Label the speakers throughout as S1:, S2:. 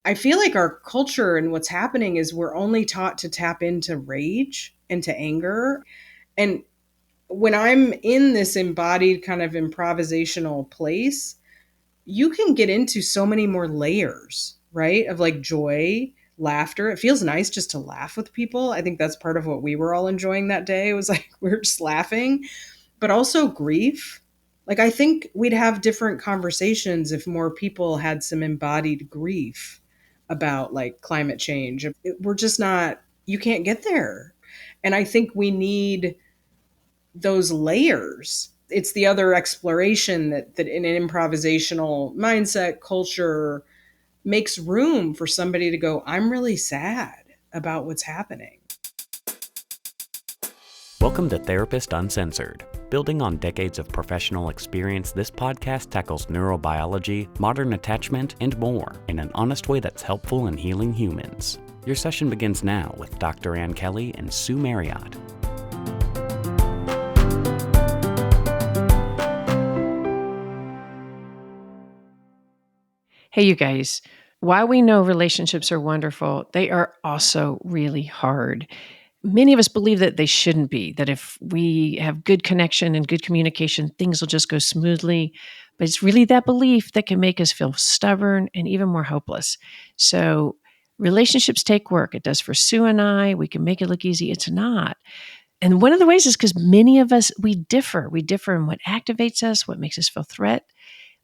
S1: I feel like our culture and what's happening is we're only taught to tap into rage, into anger. And when I'm in this embodied kind of improvisational place, you can get into so many more layers, right? Of like joy, laughter. It feels nice just to laugh with people. I think that's part of what we were all enjoying that day. It was like we were just laughing, but also grief. Like I think we'd have different conversations if more people had some embodied grief about like climate change. We're just not, you can't get there. And I think we need those layers. It's the other exploration that in an improvisational mindset culture makes room for somebody to go, I'm really sad about what's happening.
S2: Welcome to Therapist Uncensored. Building on decades of professional experience, this podcast tackles neurobiology, modern attachment, and more in an honest way that's helpful in healing humans. Your session begins now with Dr. Ann Kelley and Sue Marriott.
S3: Hey, you guys, while we know relationships are wonderful, they are also really hard. Many of us believe that they shouldn't be, that if we have good connection and good communication, things will just go smoothly. But it's really that belief that can make us feel stubborn and even more hopeless. So relationships take work. It does for Sue and I. We can make it look easy. It's not. And one of the ways is because many of us, we differ. We differ in what activates us, what makes us feel threat,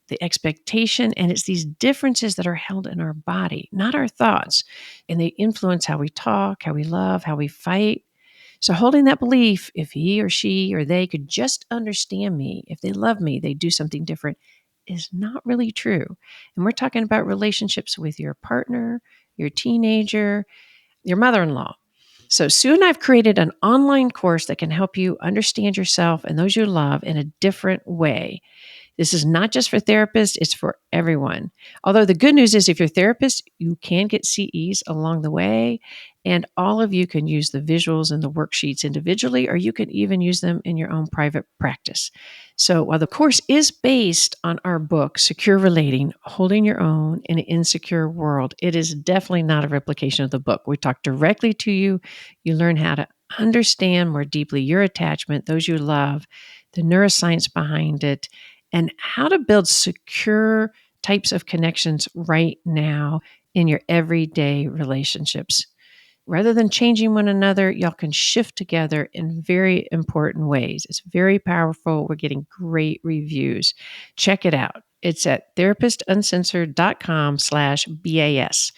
S3: the expectation, and it's these differences that are held in our body, not our thoughts. And they influence how we talk, how we love, how we fight. So holding that belief, if he or she or they could just understand me, if they love me, they do something different, is not really true. And we're talking about relationships with your partner, your teenager, your mother-in-law. So Sue and I have created an online course that can help you understand yourself and those you love in a different way. This is not just for therapists, it's for everyone. Although the good news is if you're a therapist, you can get CEs along the way, and all of you can use the visuals and the worksheets individually, or you can even use them in your own private practice. So while the course is based on our book, Secure Relating, Holding Your Own in an Insecure World, it is definitely not a replication of the book. We talk directly to you. You learn how to understand more deeply your attachment, those you love, the neuroscience behind it, and how to build secure types of connections right now in your everyday relationships. Rather than changing one another, y'all can shift together in very important ways. It's very powerful. We're getting great reviews. Check it out. It's at therapistuncensored.com/BAS.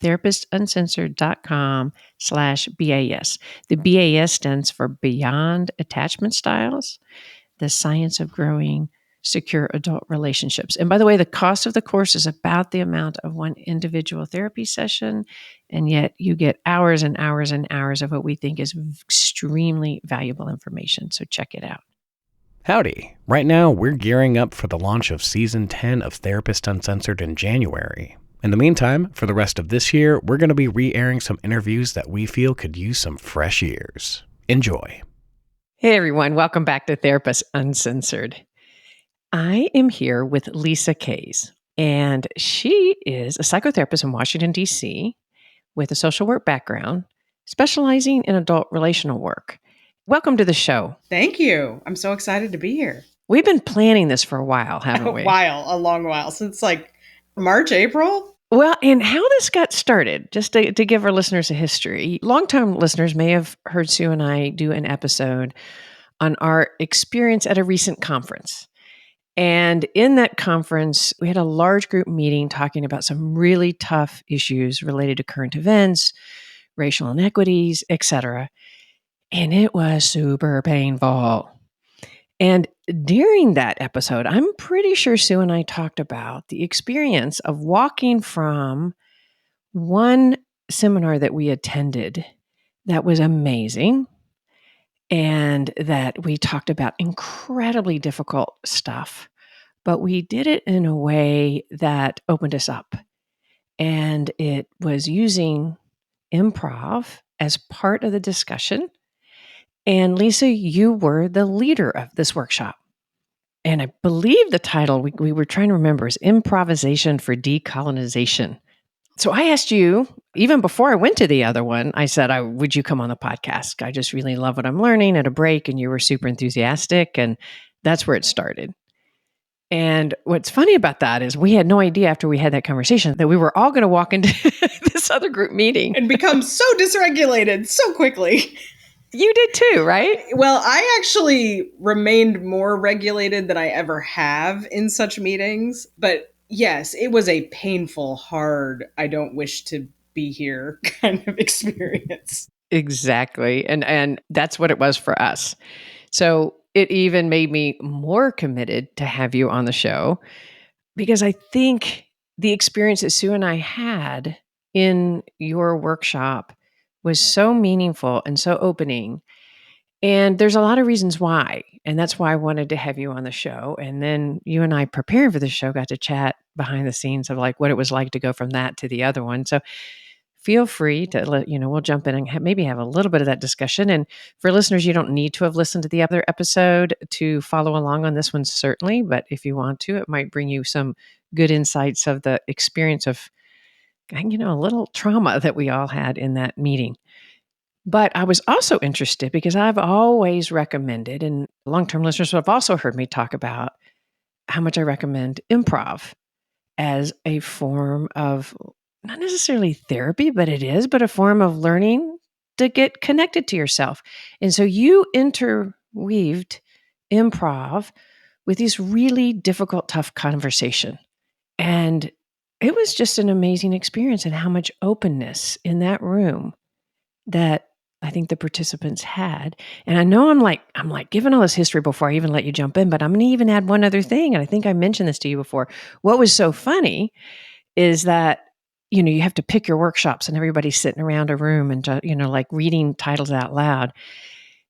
S3: Therapistuncensored.com/BAS. The BAS stands for Beyond Attachment Styles, the Science of Growing Secure Adult Relationships. And by the way, the cost of the course is about the amount of one individual therapy session, and yet you get hours and hours and hours of what we think is extremely valuable information. So check it out.
S2: Howdy. Right now, we're gearing up for the launch of Season 10 of Therapist Uncensored in January. In the meantime, for the rest of this year, we're going to be re-airing some interviews that we feel could use some fresh ears. Enjoy.
S3: Hey, everyone. Welcome back to Therapist Uncensored. I am here with Lisa Kays, and she is a psychotherapist in Washington, D.C., with a social work background, specializing in adult relational work. Welcome to the show.
S1: Thank you. I'm so excited to be here.
S3: We've been planning this for a while, haven't we?
S1: A long while, since like March, April.
S3: Well, and how this got started, just to give our listeners a history. Longtime listeners may have heard Sue and I do an episode on our experience at a recent conference. And in that conference, we had a large group meeting talking about some really tough issues related to current events, racial inequities, etc. And it was super painful. And during that episode, I'm pretty sure Sue and I talked about the experience of walking from one seminar that we attended that was amazing, and that we talked about incredibly difficult stuff, but we did it in a way that opened us up. And it was using improv as part of the discussion. And Lisa, you were the leader of this workshop. And I believe the title we were trying to remember is Improvisation for Decolonization. So I asked you, even before I went to the other one, I said, would you come on the podcast? I just really love what I'm learning at a break. And you were super enthusiastic. And that's where it started. And what's funny about that is we had no idea after we had that conversation that we were all going to walk into this other group meeting
S1: and become so dysregulated so quickly.
S3: You did too, right?
S1: Well, I actually remained more regulated than I ever have in such meetings. But yes, it was a painful, hard, I don't wish to be here kind of experience.
S3: Exactly. And that's what it was for us. So it even made me more committed to have you on the show because I think the experience that Sue and I had in your workshop was so meaningful and so opening. And there's a lot of reasons why. And that's why I wanted to have you on the show. And then you and I preparing for the show got to chat behind the scenes of like what it was like to go from that to the other one. So feel free to we'll jump in and maybe have a little bit of that discussion. And for listeners, you don't need to have listened to the other episode to follow along on this one, certainly. But if you want to, it might bring you some good insights of the experience of, a little trauma that we all had in that meeting. But I was also interested because I've always recommended, and long-term listeners have also heard me talk about how much I recommend improv as a form of not necessarily therapy, but it is, but a form of learning to get connected to yourself. And so you interweaved improv with these really difficult, tough conversation. And it was just an amazing experience and how much openness in that room that I think the participants had. And I know I'm like giving all this history before I even let you jump in, but I'm going to even add one other thing. And I think I mentioned this to you before. What was so funny is that, you have to pick your workshops and everybody's sitting around a room and, like reading titles out loud.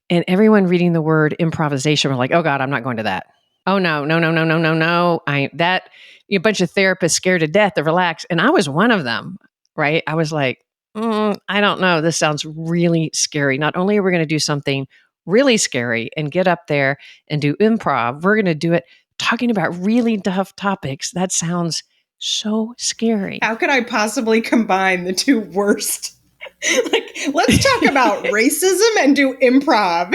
S3: And everyone reading the word improvisation were like, oh God, I'm not going to that. Oh no, no, no, no, no, no, no. A bunch of therapists scared to death to relax. And I was one of them, right? I was like, I don't know. This sounds really scary. Not only are we going to do something really scary and get up there and do improv, we're going to do it talking about really tough topics. That sounds so scary.
S1: How could I possibly combine the two worst? Like, let's talk about racism and do improv.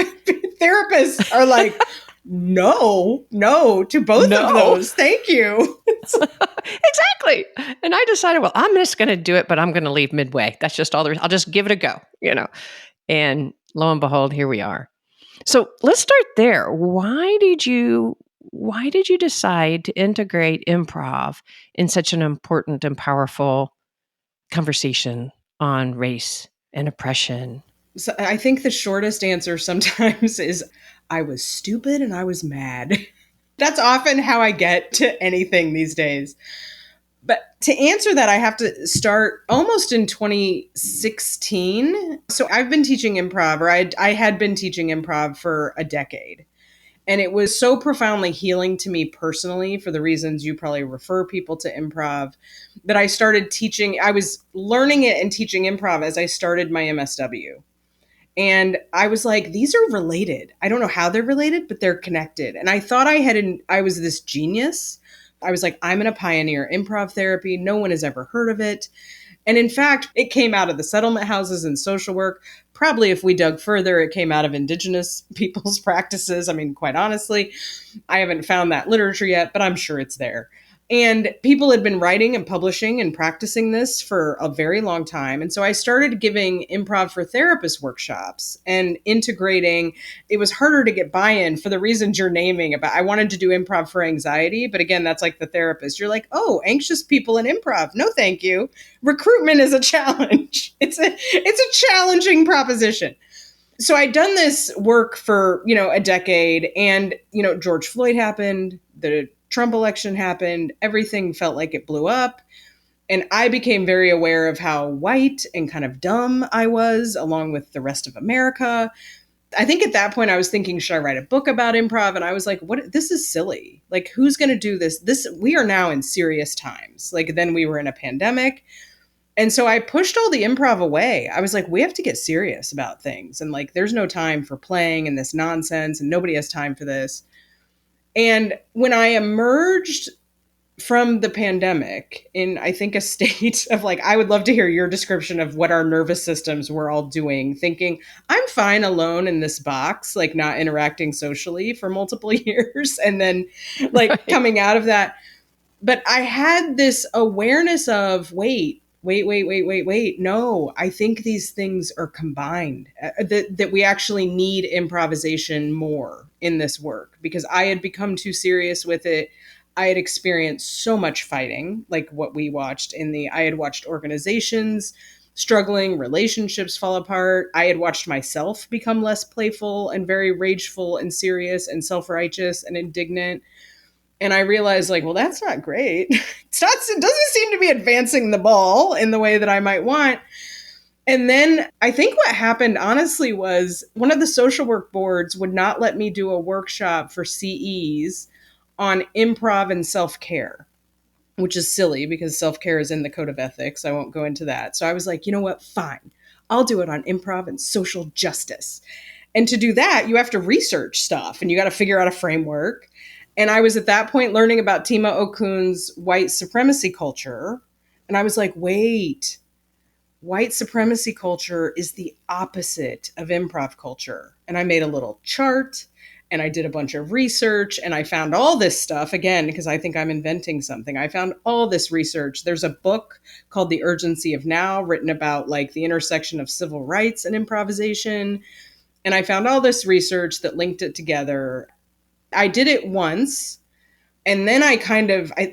S1: Therapists are like, no to both of those. Thank you.
S3: Exactly. And I decided, well, I'm just going to do it, but I'm going to leave midway. That's just all there is. I'll just give it a go, And lo and behold, here we are. So let's start there. Why did you decide to integrate improv in such an important and powerful conversation on race and oppression?
S1: So I think the shortest answer sometimes is I was stupid and I was mad. That's often how I get to anything these days. But to answer that, I have to start almost in 2016. So I've been teaching improv, or I had been teaching improv for a decade. And it was so profoundly healing to me personally for the reasons you probably refer people to improv that I started teaching. I was learning it and teaching improv as I started my MSW. And I was like, these are related. I don't know how they're related, but they're connected. And I thought I was this genius. I was like, I'm going to pioneer improv therapy. No one has ever heard of it. And in fact, it came out of the settlement houses and social work. Probably if we dug further, it came out of indigenous people's practices. I mean, quite honestly, I haven't found that literature yet, but I'm sure it's there. And people had been writing and publishing and practicing this for a very long time. And so I started giving improv for therapists workshops and integrating. It was harder to get buy-in for the reasons you're naming about. I wanted to do improv for anxiety, but again, that's like the therapist. You're like, oh, anxious people in improv. No, thank you. Recruitment is a challenge. It's a challenging proposition. So I'd done this work for, a decade, and, George Floyd happened, the Trump election happened, everything felt like it blew up. And I became very aware of how white and kind of dumb I was, along with the rest of America. I think at that point I was thinking, should I write a book about improv? And I was like, what? This is silly. Like, who's going to do this? We are now in serious times. Like, then we were in a pandemic. And so I pushed all the improv away. I was like, we have to get serious about things. And like, there's no time for playing and this nonsense, and nobody has time for this. And when I emerged from the pandemic in, I think, a state of like, I would love to hear your description of what our nervous systems were all doing, thinking, I'm fine alone in this box, like not interacting socially for multiple years. And then like
S3: Right.
S1: coming out of that. But I had this awareness of, wait. No, I think these things are combined, that we actually need improvisation more in this work because I had become too serious with it. I had experienced so much fighting, like what we watched I had watched organizations struggling, relationships fall apart. I had watched myself become less playful and very rageful and serious and self righteous and indignant. And I realized, like, well, that's not great. It doesn't seem to be advancing the ball in the way that I might want. And then I think what happened, honestly, was one of the social work boards would not let me do a workshop for CEs on improv and self care, which is silly because self care is in the code of ethics. I won't go into that. So I was like, you know what? Fine. I'll do it on improv and social justice. And to do that, you have to research stuff and you got to figure out a framework. And I was at that point learning about Tima Okun's white supremacy culture. And I was like, wait, white supremacy culture is the opposite of improv culture. And I made a little chart and I did a bunch of research and I found all this stuff again, because I think I'm inventing something. I found all this research. There's a book called The Urgency of Now, written about like the intersection of civil rights and improvisation. And I found all this research that linked it together. I did it once. And then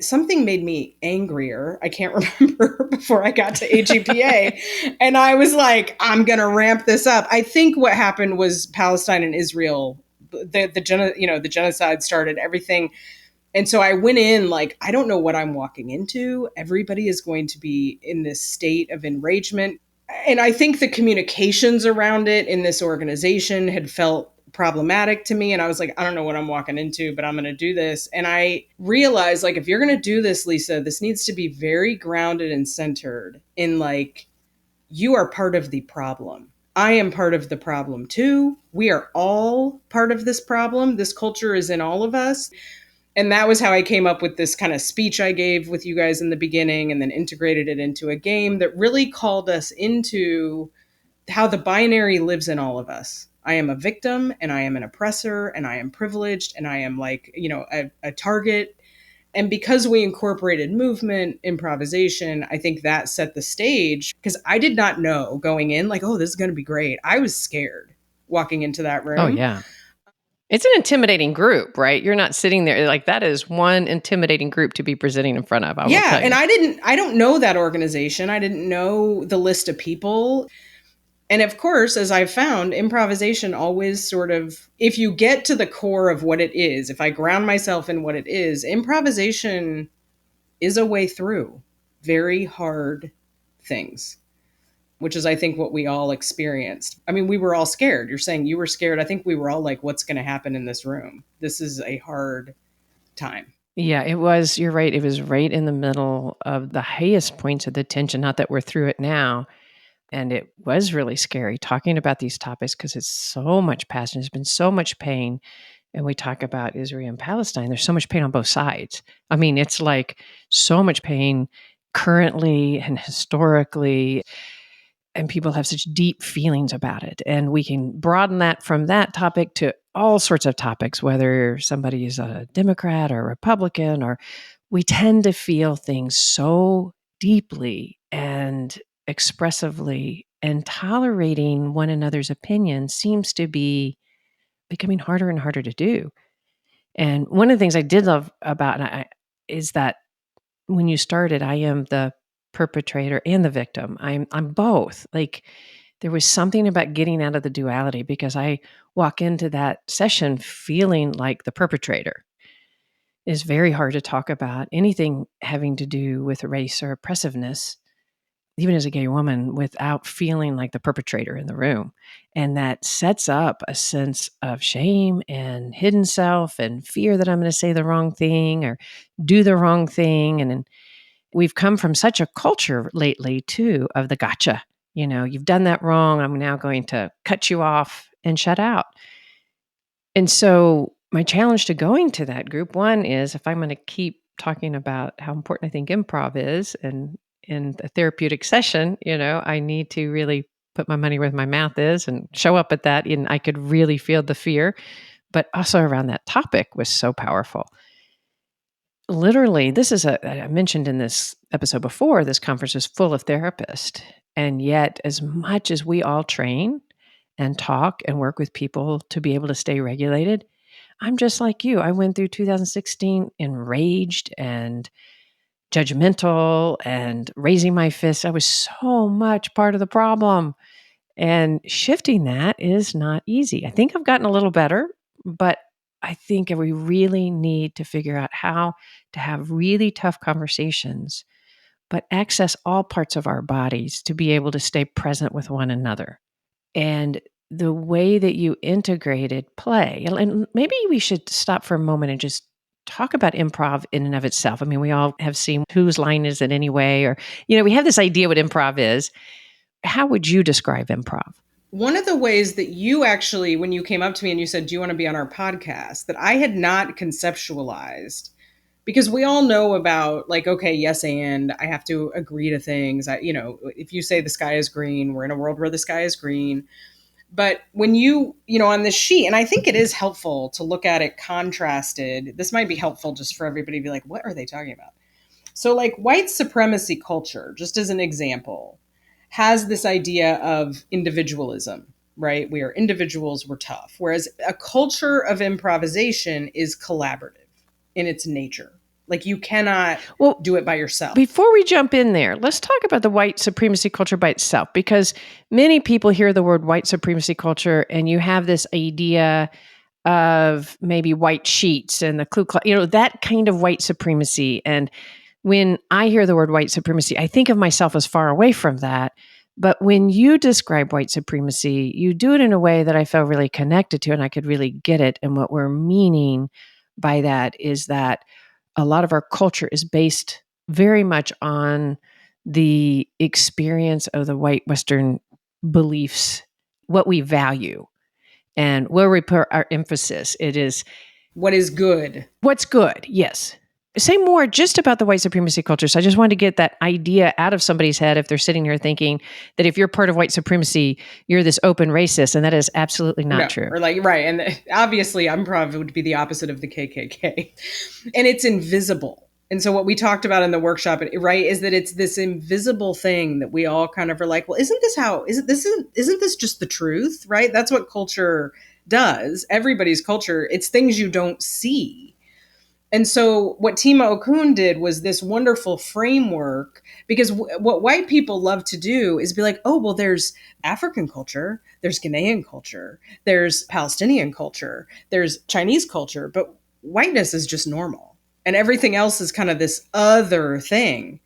S1: something made me angrier. I can't remember before I got to AGPA. And I was like, I'm going to ramp this up. I think what happened was Palestine and Israel, the genocide started everything. And so I went in like, I don't know what I'm walking into. Everybody is going to be in this state of enragement. And I think the communications around it in this organization had felt problematic to me. And I was like, I don't know what I'm walking into, but I'm going to do this. And I realized, like, if you're going to do this, Lisa, this needs to be very grounded and centered in like, you are part of the problem. I am part of the problem too. We are all part of this problem. This culture is in all of us. And that was how I came up with this kind of speech I gave with you guys in the beginning and then integrated it into a game that really called us into how the binary lives in all of us. I am a victim and I am an oppressor and I am privileged and I am like, a target. And because we incorporated movement, improvisation, I think that set the stage because I did not know going in like, oh, this is going to be great. I was scared walking into that
S3: Oh,
S1: room.
S3: yeah. It's an intimidating group, right? You're not sitting there like that is one intimidating group to be presenting in front of, I will
S1: Yeah.
S3: tell
S1: And
S3: you.
S1: I don't know that organization. I didn't know the list of people. And of course, as I've found, improvisation always sort of, if you get to the core of what it is, if I ground myself in what it is, improvisation is a way through very hard things, which is, I think, what we all experienced. I mean, we were all scared. You're saying you were scared. I think we were all like, what's going to happen in this room? This is a hard time.
S3: Yeah, it was. You're right. It was right in the middle of the highest points of the tension. Not that we're through it now. And it was really scary talking about these topics because it's so much passion. There's been so much pain. And we talk about Israel and Palestine. There's so much pain on both sides. I mean, it's like so much pain currently and historically. And people have such deep feelings about it. And we can broaden that from that topic to all sorts of topics, whether somebody is a Democrat or a Republican, or we tend to feel things so deeply and expressively, and tolerating one another's opinion seems to be becoming harder and harder to do. And one of the things I did love about is that when you started, I am the perpetrator and the victim. I'm both. Like there was something about getting out of the duality because I walk into that session feeling like the perpetrator. It's very hard to talk about anything having to do with race or oppressiveness, even as a gay woman, without feeling like the perpetrator in the room. And that sets up a sense of shame and hidden self and fear that I'm going to say the wrong thing or do the wrong thing. And we've come from such a culture lately too of the gotcha. You know, you've done that wrong. I'm now going to cut you off and shut out. And so my challenge to going to that group, one is if I'm going to keep talking about how important I think improv is. And in a therapeutic session, I need to really put my money where my mouth is and show up at that. And I could really feel the fear, but also around that topic was so powerful. Literally, I mentioned in this episode before, this conference is full of therapists. And yet, as much as we all train and talk and work with people to be able to stay regulated, I'm just like you. I went through 2016 enraged and judgmental and raising my fists. I was so much part of the problem. And shifting that is not easy. I think I've gotten a little better, but I think we really need to figure out how to have really tough conversations, but access all parts of our bodies to be able to stay present with one another. And the way that you integrated play, and maybe we should stop for a moment and just talk about improv in and of itself. I mean, we all have seen Whose Line Is It Anyway? Or, we have this idea what improv is. How would you describe improv?
S1: One of the ways that you actually, when you came up to me and you said, do you want to be on our podcast, that I had not conceptualized, because we all know about like, okay, yes, and I have to agree to things. If you say the sky is green, we're in a world where the sky is green. But when on this sheet, and I think it is helpful to look at it contrasted. This might be helpful just for everybody to be like, what are they talking about? So like white supremacy culture, just as an example, has this idea of individualism, right? We are individuals, we're tough. Whereas a culture of improvisation is collaborative in its nature. Like you cannot do it by yourself.
S3: Before we jump in there, let's talk about the white supremacy culture by itself, because many people hear the word white supremacy culture and you have this idea of maybe white sheets and the Ku Klux, that kind of white supremacy. And when I hear the word white supremacy, I think of myself as far away from that. But when you describe white supremacy, you do it in a way that I felt really connected to and I could really get it. And what we're meaning by that is that a lot of our culture is based very much on the experience of the white Western beliefs, what we value, and where we put our emphasis. It is
S1: what is good.
S3: What's good, yes. Say more just about the white supremacy culture. So I just wanted to get that idea out of somebody's head if they're sitting here thinking that if you're part of white supremacy, you're this open racist, and that is absolutely not true.
S1: Or like, right. And obviously improv would be the opposite of the KKK. And it's invisible. And so what we talked about in the workshop, right, is that it's this invisible thing that we all kind of are like, well, isn't this just the truth, right? That's what culture does. Everybody's culture, it's things you don't see. And so what Tima Okun did was this wonderful framework, because what white people love to do is be like, oh, well, there's African culture, there's Ghanaian culture, there's Palestinian culture, there's Chinese culture, but whiteness is just normal. And everything else is kind of this other thing.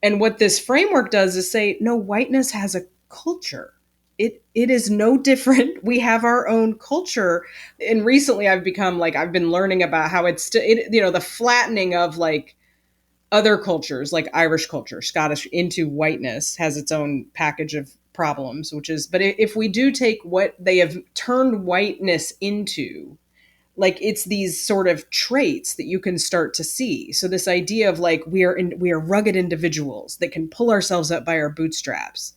S1: And what this framework does is say, no, whiteness has a culture. It is no different. We have our own culture. And recently I've been learning about how the flattening of like other cultures, like Irish culture, Scottish, into whiteness has its own package of problems, but if we do take what they have turned whiteness into, like it's these sort of traits that you can start to see. So this idea of like, we are rugged individuals that can pull ourselves up by our bootstraps.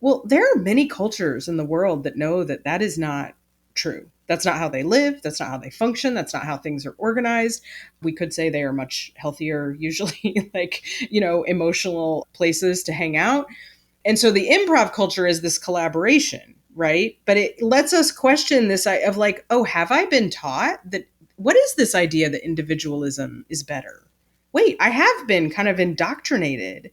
S1: Well, there are many cultures in the world that know that that is not true. That's not how they live. That's not how they function. That's not how things are organized. We could say they are much healthier, usually emotional places to hang out. And so the improv culture is this collaboration, right? But it lets us question this of like, oh, have I been taught that? What is this idea that individualism is better? Wait, I have been kind of indoctrinated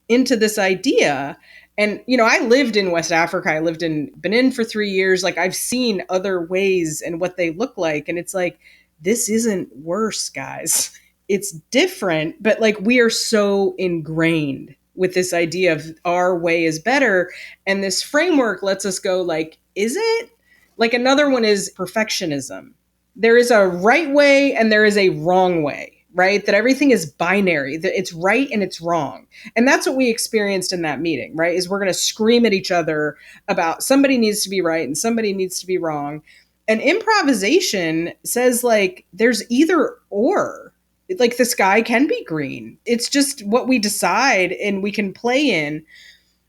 S1: into this idea. And, I lived in West Africa. I lived in Benin for 3 years. Like I've seen other ways and what they look like. And it's like, this isn't worse, guys. It's different, but like we are so ingrained with this idea of our way is better. And this framework lets us go like, is it? Like another one is perfectionism. There is a right way and there is a wrong way. Right? That everything is binary, that it's right and it's wrong. And that's what we experienced in that meeting, right? Is we're going to scream at each other about somebody needs to be right and somebody needs to be wrong. And improvisation says like, there's either or. like the sky can be green. It's just what we decide and we can play in.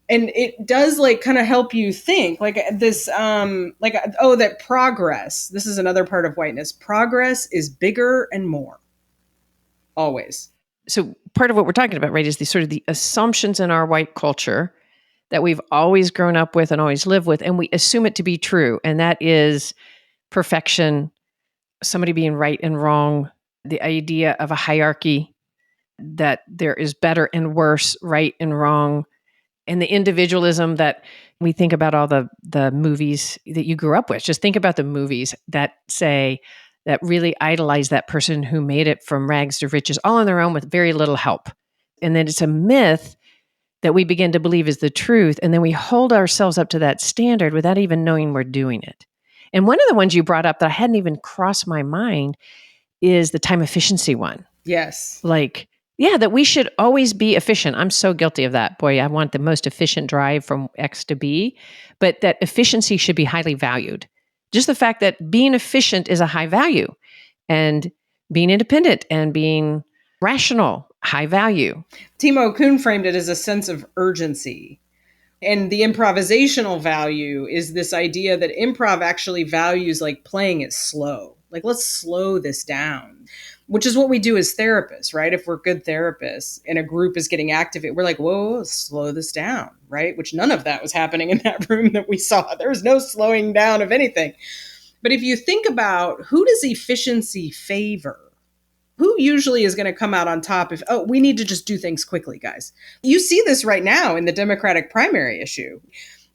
S1: And it does like kind of help you think like this, like, oh, that progress. This is another part of whiteness. Progress is bigger and more. Always.
S3: So part of what we're talking about, right, is the sort of the assumptions in our white culture that we've always grown up with and always lived with, and we assume it to be true. And that is perfection, somebody being right and wrong, the idea of a hierarchy, that there is better and worse, right and wrong, and the individualism that we think about all the movies that you grew up with. Just think about the movies that say, that really idolize that person who made it from rags to riches all on their own with very little help. And then it's a myth that we begin to believe is the truth. And then we hold ourselves up to that standard without even knowing we're doing it. And one of the ones you brought up that I hadn't even crossed my mind is the time efficiency one.
S1: Yes.
S3: Like, yeah, that we should always be efficient. I'm so guilty of that. Boy, I want the most efficient drive from X to B, but that efficiency should be highly valued. Just the fact that being efficient is a high value, and being independent and being rational, high value.
S1: Timo Kuhn framed it as a sense of urgency. And the improvisational value is this idea that improv actually values like playing it slow. Like, let's slow this down, which is what we do as therapists, right? If we're good therapists and a group is getting activated, we're like, whoa, slow this down, right? Which none of that was happening in that room that we saw. There was no slowing down of anything. But if you think about who does efficiency favor? Who usually is going to come out on top if, oh, we need to just do things quickly, guys? You see this right now in the Democratic primary issue.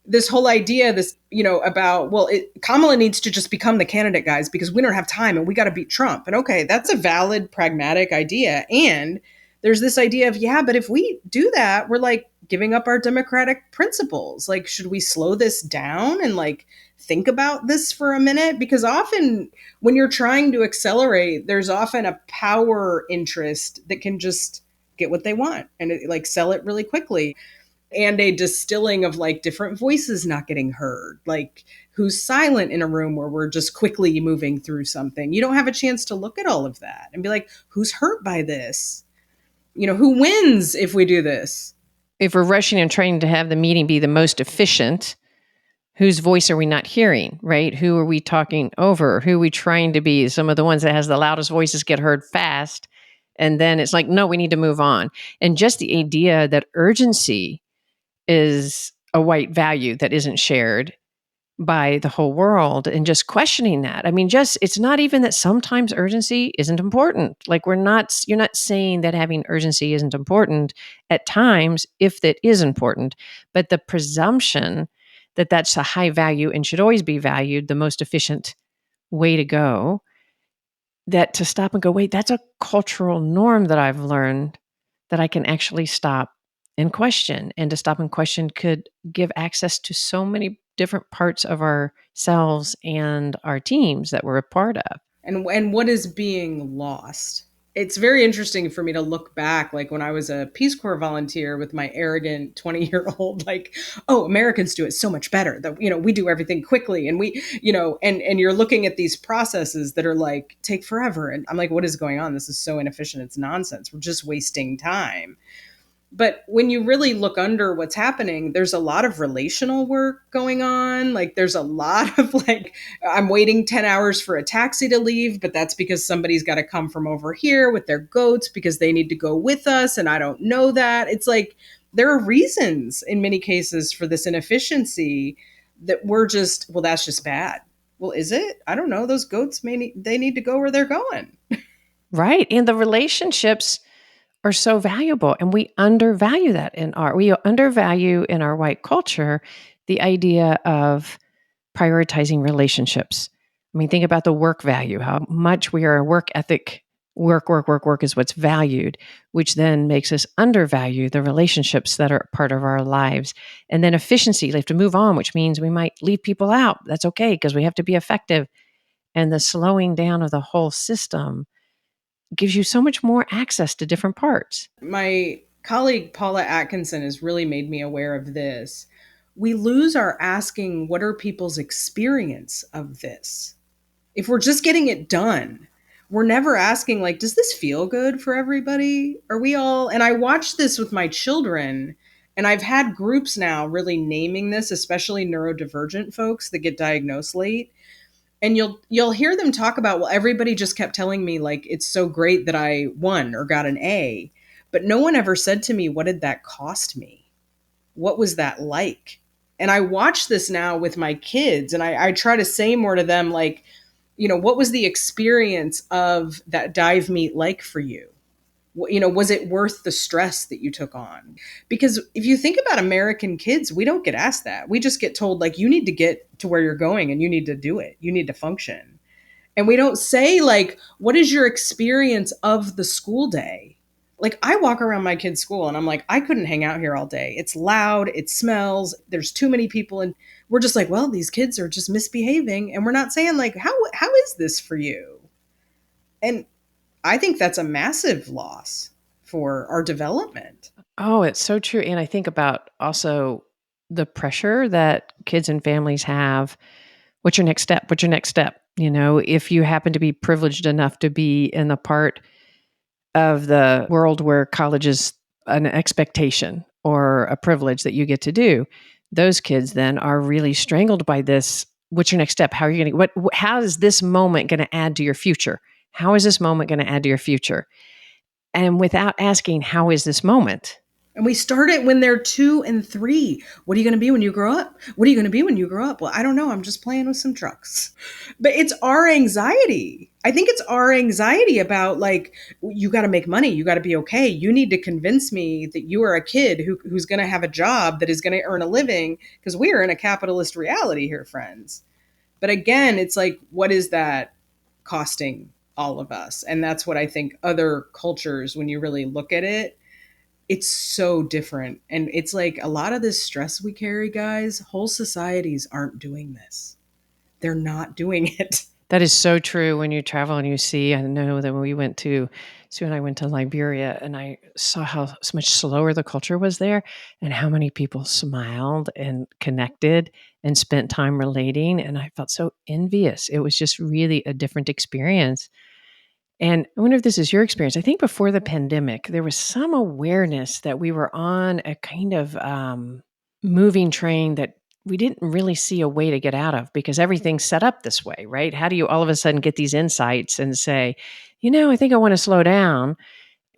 S1: This whole idea, this, about, well, Kamala needs to just become the candidate, guys, because we don't have time and we got to beat Trump. And okay, that's a valid, pragmatic idea. And there's this idea of, yeah, but if we do that, we're like giving up our democratic principles. Like, should we slow this down and like think about this for a minute? Because often when you're trying to accelerate, there's often a power interest that can just get what they want and like sell it really quickly. And a distilling of like different voices not getting heard, like who's silent in a room where we're just quickly moving through something. You don't have a chance to look at all of that and be like, who's hurt by this? Who wins if we do this?
S3: If we're rushing and trying to have the meeting be the most efficient, whose voice are we not hearing, right? Who are we talking over? Who are we trying to be? Some of the ones that has the loudest voices get heard fast. And then it's like, no, we need to move on. And just the idea that urgency is a white value that isn't shared by the whole world, and just questioning that. I mean, it's not even that sometimes urgency isn't important. Like you're not saying that having urgency isn't important at times if that is important, but the presumption that that's a high value and should always be valued, the most efficient way to go, that to stop and go, wait, that's a cultural norm that I've learned that I can actually stop and question. And to stop and question could give access to so many different parts of ourselves and our teams that we're a part of.
S1: And what is being lost? It's very interesting for me to look back, like when I was a Peace Corps volunteer with my arrogant 20-year-old, like, oh, Americans do it so much better that, we do everything quickly. And we, and you're looking at these processes that are like, take forever. And I'm like, what is going on? This is so inefficient. It's nonsense. We're just wasting time. But when you really look under what's happening, there's a lot of relational work going on. Like there's a lot of like, I'm waiting 10 hours for a taxi to leave, but that's because somebody's got to come from over here with their goats because they need to go with us. And I don't know that. It's like, there are reasons in many cases for this inefficiency that we're just, well, that's just bad. Well, is it? I don't know. Those goats they need to go where they're going.
S3: Right. And the relationships are so valuable, and we undervalue that we undervalue in our white culture the idea of prioritizing relationships. I mean, think about the work value, how much we are a work ethic, work is what's valued, which then makes us undervalue the relationships that are part of our lives. And then efficiency, we have to move on, which means we might leave people out. That's okay because we have to be effective. And the slowing down of the whole system gives you so much more access to different parts.
S1: My colleague Paula Atkinson has really made me aware of this. We lose our asking, what are people's experience of this? If we're just getting it done, we're never asking, like, does this feel good for everybody? Are we all, and I watch this with my children, and I've had groups now really naming this, especially neurodivergent folks that get diagnosed late. And you'll hear them talk about, well, everybody just kept telling me like it's so great that I won or got an A, but no one ever said to me, what did that cost me? What was that like? And I watch this now with my kids, and I try to say more to them, like, what was the experience of that dive meet like for you? Was it worth the stress that you took on? Because if you think about American kids, we don't get asked that. We just get told, like, you need to get to where you're going and you need to do it. You need to function. And we don't say, like, what is your experience of the school day? Like, I walk around my kid's school and I'm like, I couldn't hang out here all day. It's loud, it smells, there's too many people. And we're just like, well, these kids are just misbehaving. And we're not saying, like, how is this for you? And I think that's a massive loss for our development.
S3: Oh, it's so true. And I think about also the pressure that kids and families have. What's your next step? What's your next step? If you happen to be privileged enough to be in the part of the world where college is an expectation or a privilege that you get to do, those kids then are really strangled by this. What's your next step? How are you going to, how is this moment going to add to your future? How is this moment going to add to your future? And without asking, how is this moment?
S1: And we start it when they're 2 and 3. What are you going to be when you grow up? What are you going to be when you grow up? Well, I don't know. I'm just playing with some trucks. But it's our anxiety. I think it's our anxiety about, like, you got to make money. You got to be okay. You need to convince me that you are a kid who's going to have a job that is going to earn a living, because we are in a capitalist reality here, friends. But again, it's like, what is that costing all of us? And that's what I think other cultures, when you really look at it, it's so different. And it's like a lot of this stress we carry, guys, whole societies aren't doing this. They're not doing it.
S3: That is so true when you travel and you see. I know that when Sue and I went to Liberia, and I saw how much slower the culture was there and how many people smiled and connected and spent time relating. And I felt so envious. It was just really a different experience. And I wonder if this is your experience. I think before the pandemic, there was some awareness that we were on a kind of moving train that we didn't really see a way to get out of, because everything's set up this way, right? How do you all of a sudden get these insights and say, I think I want to slow down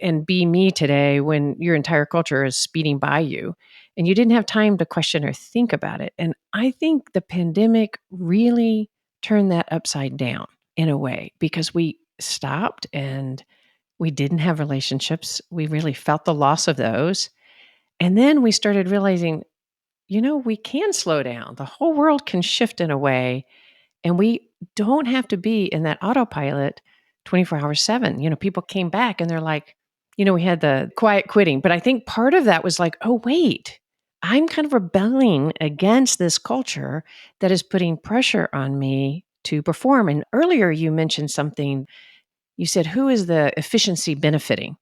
S3: and be me today when your entire culture is speeding by you and you didn't have time to question or think about it? And I think the pandemic really turned that upside down in a way, because we stopped and we didn't have relationships. We really felt the loss of those. And then we started realizing, we can slow down. The whole world can shift in a way, and we don't have to be in that autopilot 24 hours 7. People came back and they're like, we had the quiet quitting. But I think part of that was like, oh, wait, I'm kind of rebelling against this culture that is putting pressure on me to perform. And earlier you mentioned something. You said, who is the efficiency benefiting?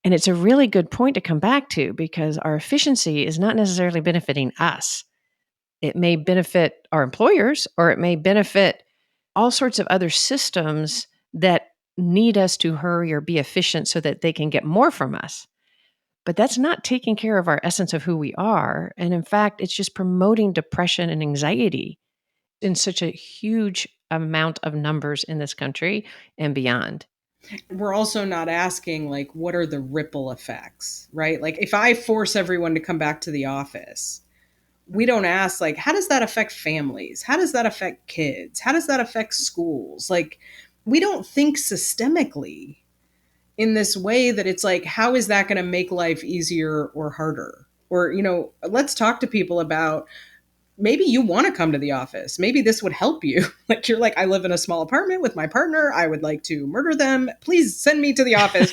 S3: And it's a really good point to come back to, because our efficiency is not necessarily benefiting us. It may benefit our employers, or it may benefit all sorts of other systems that need us to hurry or be efficient so that they can get more from us. But that's not taking care of our essence of who we are. And in fact, it's just promoting depression and anxiety in such a huge amount of numbers in this country and beyond.
S1: We're also not asking, like, what are the ripple effects, right? Like, if I force everyone to come back to the office, we don't ask, like, how does that affect families? How does that affect kids? How does that affect schools? Like, we don't think systemically in this way that it's like, how is that going to make life easier or harder? Or, let's talk to people about, maybe you want to come to the office. Maybe this would help you. Like, you're like, I live in a small apartment with my partner. I would like to murder them. Please send me to the office.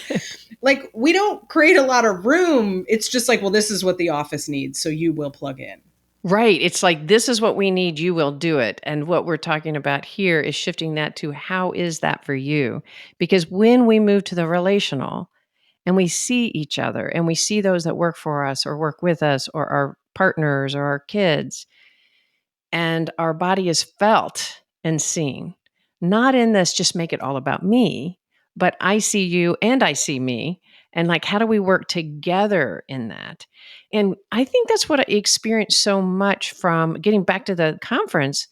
S1: Like, we don't create a lot of room. It's just like, well, this is what the office needs, so you will plug in.
S3: Right. It's like, this is what we need, you will do it. And what we're talking about here is shifting that to, how is that for you? Because when we move to the relational and we see each other and we see those that work for us or work with us or our partners or our kids, and our body is felt and seen, not in this just make it all about me, but I see you and I see me. And like, how do we work together in that? And I think that's what I experienced so much from getting back to the conference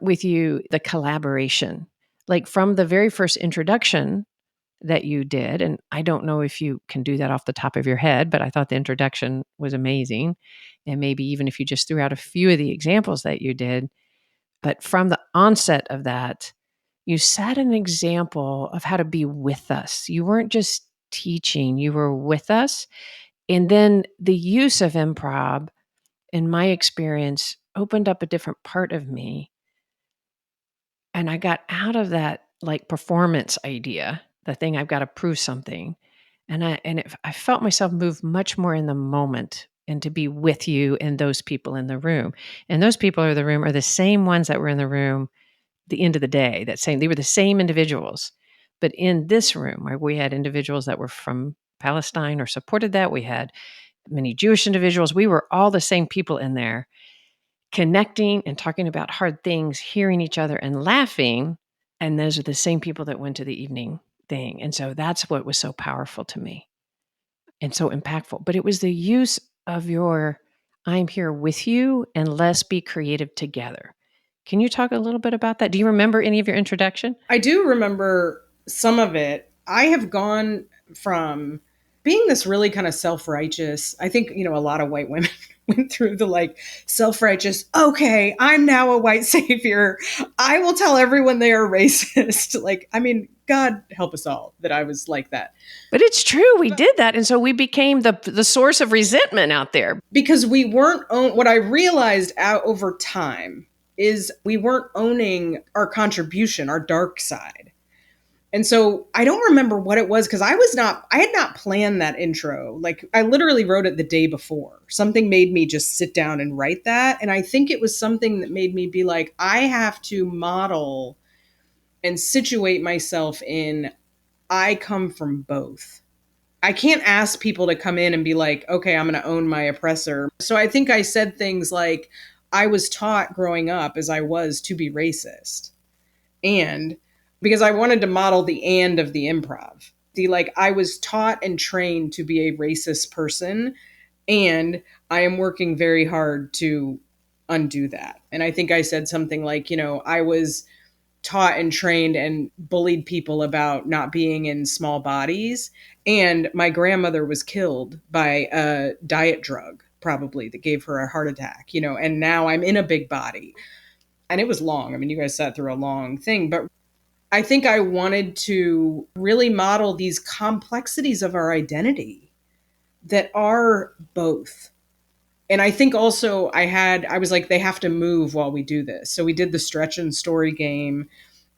S3: with you, the collaboration. Like from the very first introduction that you did, and I don't know if you can do that off the top of your head, but I thought the introduction was amazing. And maybe even if you just threw out a few of the examples that you did, but from the onset of that, you set an example of how to be with us. You weren't just teaching, you were with us. And then the use of improv, in my experience, opened up a different part of me. And I got out of that like performance idea, the thing I've got to prove something. I felt myself move much more in the moment and to be with you and those people in the room. And those people in the room are the same ones that were in the room the end of the day, they were the same individuals. But in this room, where we had individuals that were from Palestine or supported that, we had many Jewish individuals. We were all the same people in there, connecting and talking about hard things, hearing each other and laughing. And those are the same people that went to the evening thing. And so that's what was so powerful to me and so impactful. But it was the use of your I'm here with you and let's be creative together. Can you talk a little bit about that? Do you remember any of your introduction?
S1: I do remember some of it. I have gone from being this really kind of self-righteous. I think, a lot of white women went through the like self-righteous, okay, I'm now a white savior. I will tell everyone they are racist. Like, I mean, God help us all that I was like that.
S3: But it's true. We did that. And so we became the source of resentment out there.
S1: Because we weren't what I realized out over time is we weren't owning our contribution, our dark side. And so I don't remember what it was because I had not planned that intro. Like I literally wrote it the day before. Something made me just sit down and write that. And I think it was something that made me be like, I have to model and situate myself in, I come from both. I can't ask people to come in and be like, okay, I'm going to own my oppressor. So I think I said things like, I was taught growing up as I was to be racist. And because I wanted to model the and of the improv. The like, I was taught and trained to be a racist person, and I am working very hard to undo that. And I think I said something like, I was taught and trained and bullied people about not being in small bodies. And my grandmother was killed by a diet drug, probably, that gave her a heart attack, and now I'm in a big body. And it was long. I mean, you guys sat through a long thing, but I think I wanted to really model these complexities of our identity that are both. And I think also I was like, they have to move while we do this. So we did the stretch and story game.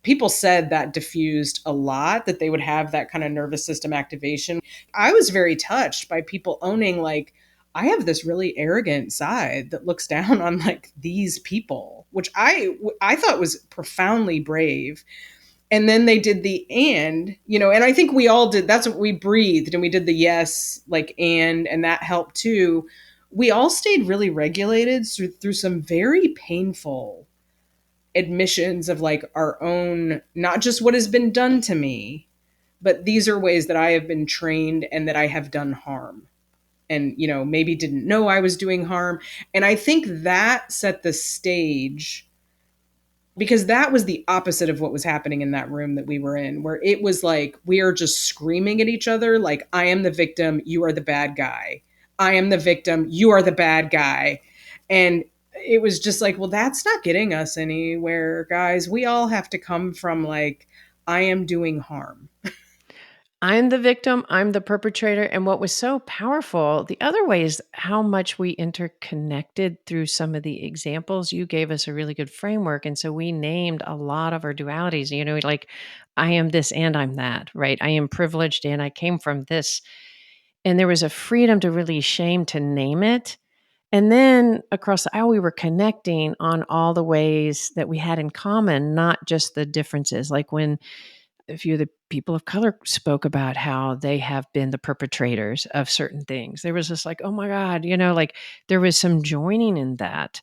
S1: People said that diffused a lot, that they would have that kind of nervous system activation. I was very touched by people owning, like, I have this really arrogant side that looks down on like these people, which I thought was profoundly brave. And then they did the and I think we all did. That's what we breathed, and we did the yes, like, and that helped too. We all stayed really regulated through some very painful admissions of like our own, not just what has been done to me, but these are ways that I have been trained and that I have done harm, and maybe didn't know I was doing harm. And I think that set the stage, because that was the opposite of what was happening in that room that we were in, where it was like we are just screaming at each other like, I am the victim, you are the bad guy. I am the victim, you are the bad guy. And it was just like, well, that's not getting us anywhere, guys. We all have to come from like, I am doing harm.
S3: I'm the victim, I'm the perpetrator. And what was so powerful, the other way is how much we interconnected through some of the examples. You gave us a really good framework. And so we named a lot of our dualities, like I am this and I'm that, right? I am privileged and I came from this. And there was a freedom to really shame to name it. And then across the aisle, we were connecting on all the ways that we had in common, not just the differences. Like when a few of the people of color spoke about how they have been the perpetrators of certain things. There was this like, oh my God, like there was some joining in that.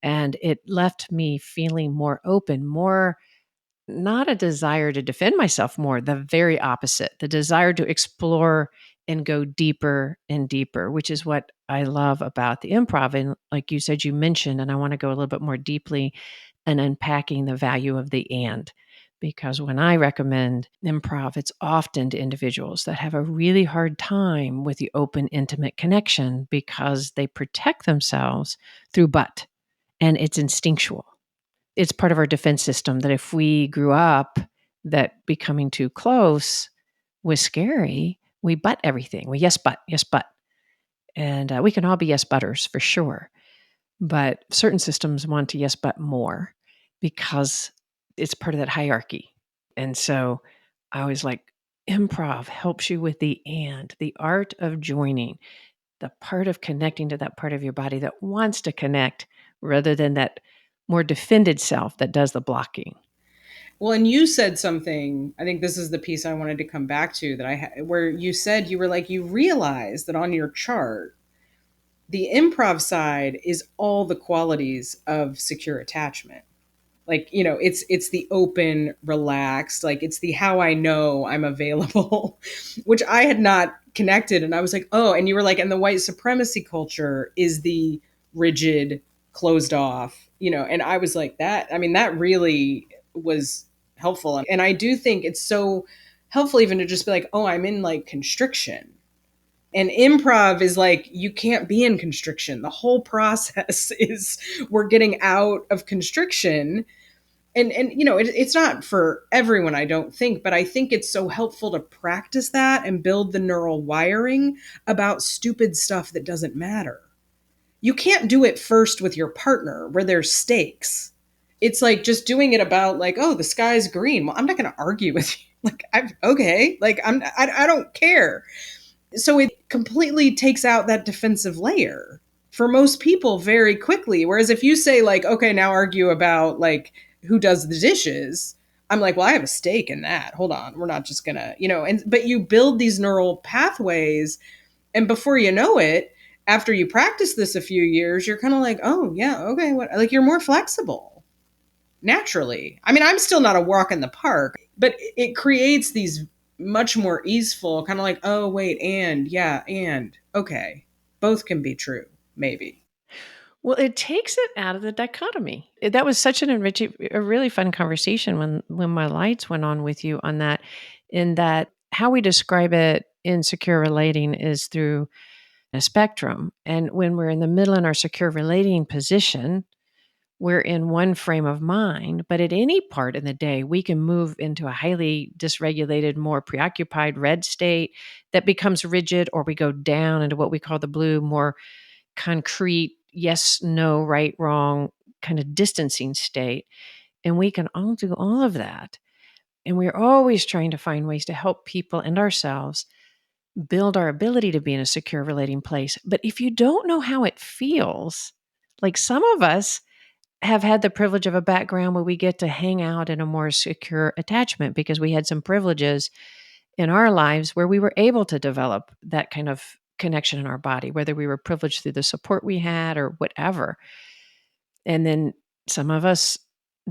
S3: And it left me feeling more open, more not a desire to defend myself more, the very opposite, the desire to explore and go deeper and deeper, which is what I love about the improv. And like you said, you mentioned, and I want to go a little bit more deeply and unpacking the value of the and. Because when I recommend improv, it's often to individuals that have a really hard time with the open, intimate connection because they protect themselves through but, and it's instinctual. It's part of our defense system that if we grew up that becoming too close was scary, we but everything. We yes, but. And we can all be yes, butters for sure. But certain systems want to yes, but more because it's part of that hierarchy. And so I was like, improv helps you with the art of joining, the part of connecting to that part of your body that wants to connect rather than that more defended self that does the blocking.
S1: Well, and you said something, I think this is the piece I wanted to come back to that where you said you were like, you realize that on your chart, the improv side is all the qualities of secure attachment. Like, it's the open, relaxed, like it's the how I know I'm available, which I had not connected. And I was like, oh, and you were like, and the white supremacy culture is the rigid, closed off, and I was like, that, I mean, that really was helpful. And I do think it's so helpful even to just be like, oh, I'm in like constriction. And improv is like, you can't be in constriction. The whole process is we're getting out of constriction. And it's not for everyone, I don't think, but I think it's so helpful to practice that and build the neural wiring about stupid stuff that doesn't matter. You can't do it first with your partner where there's stakes. It's like just doing it about like, oh, the sky's green. Well, I'm not going to argue with you. Like, okay, like I don't care. So it completely takes out that defensive layer for most people very quickly. Whereas if you say like, okay, now argue about like who does the dishes, I'm like, well, I have a stake in that. Hold on. We're not just gonna, but you build these neural pathways, and before you know it, after you practice this a few years, you're kind of like, oh yeah, okay, what, like you're more flexible naturally. I mean, I'm still not a walk in the park, but it creates these much more easeful kind of like, oh wait, and yeah, and okay, both can be true, maybe.
S3: Well, it takes it out of the dichotomy. That was such an enriching, a really fun conversation when my lights went on with you on that. In that, how we describe it in secure relating is through a spectrum, and when we're in the middle in our secure relating position, we're in one frame of mind. But at any part in the day, we can move into a highly dysregulated, more preoccupied red state that becomes rigid, or we go down into what we call the blue, more concrete, yes, no, right, wrong, kind of distancing state. And we can all do all of that. And we're always trying to find ways to help people and ourselves build our ability to be in a secure relating place. But if you don't know how it feels, like some of us have had the privilege of a background where we get to hang out in a more secure attachment because we had some privileges in our lives where we were able to develop that kind of connection in our body, whether we were privileged through the support we had or whatever. And then some of us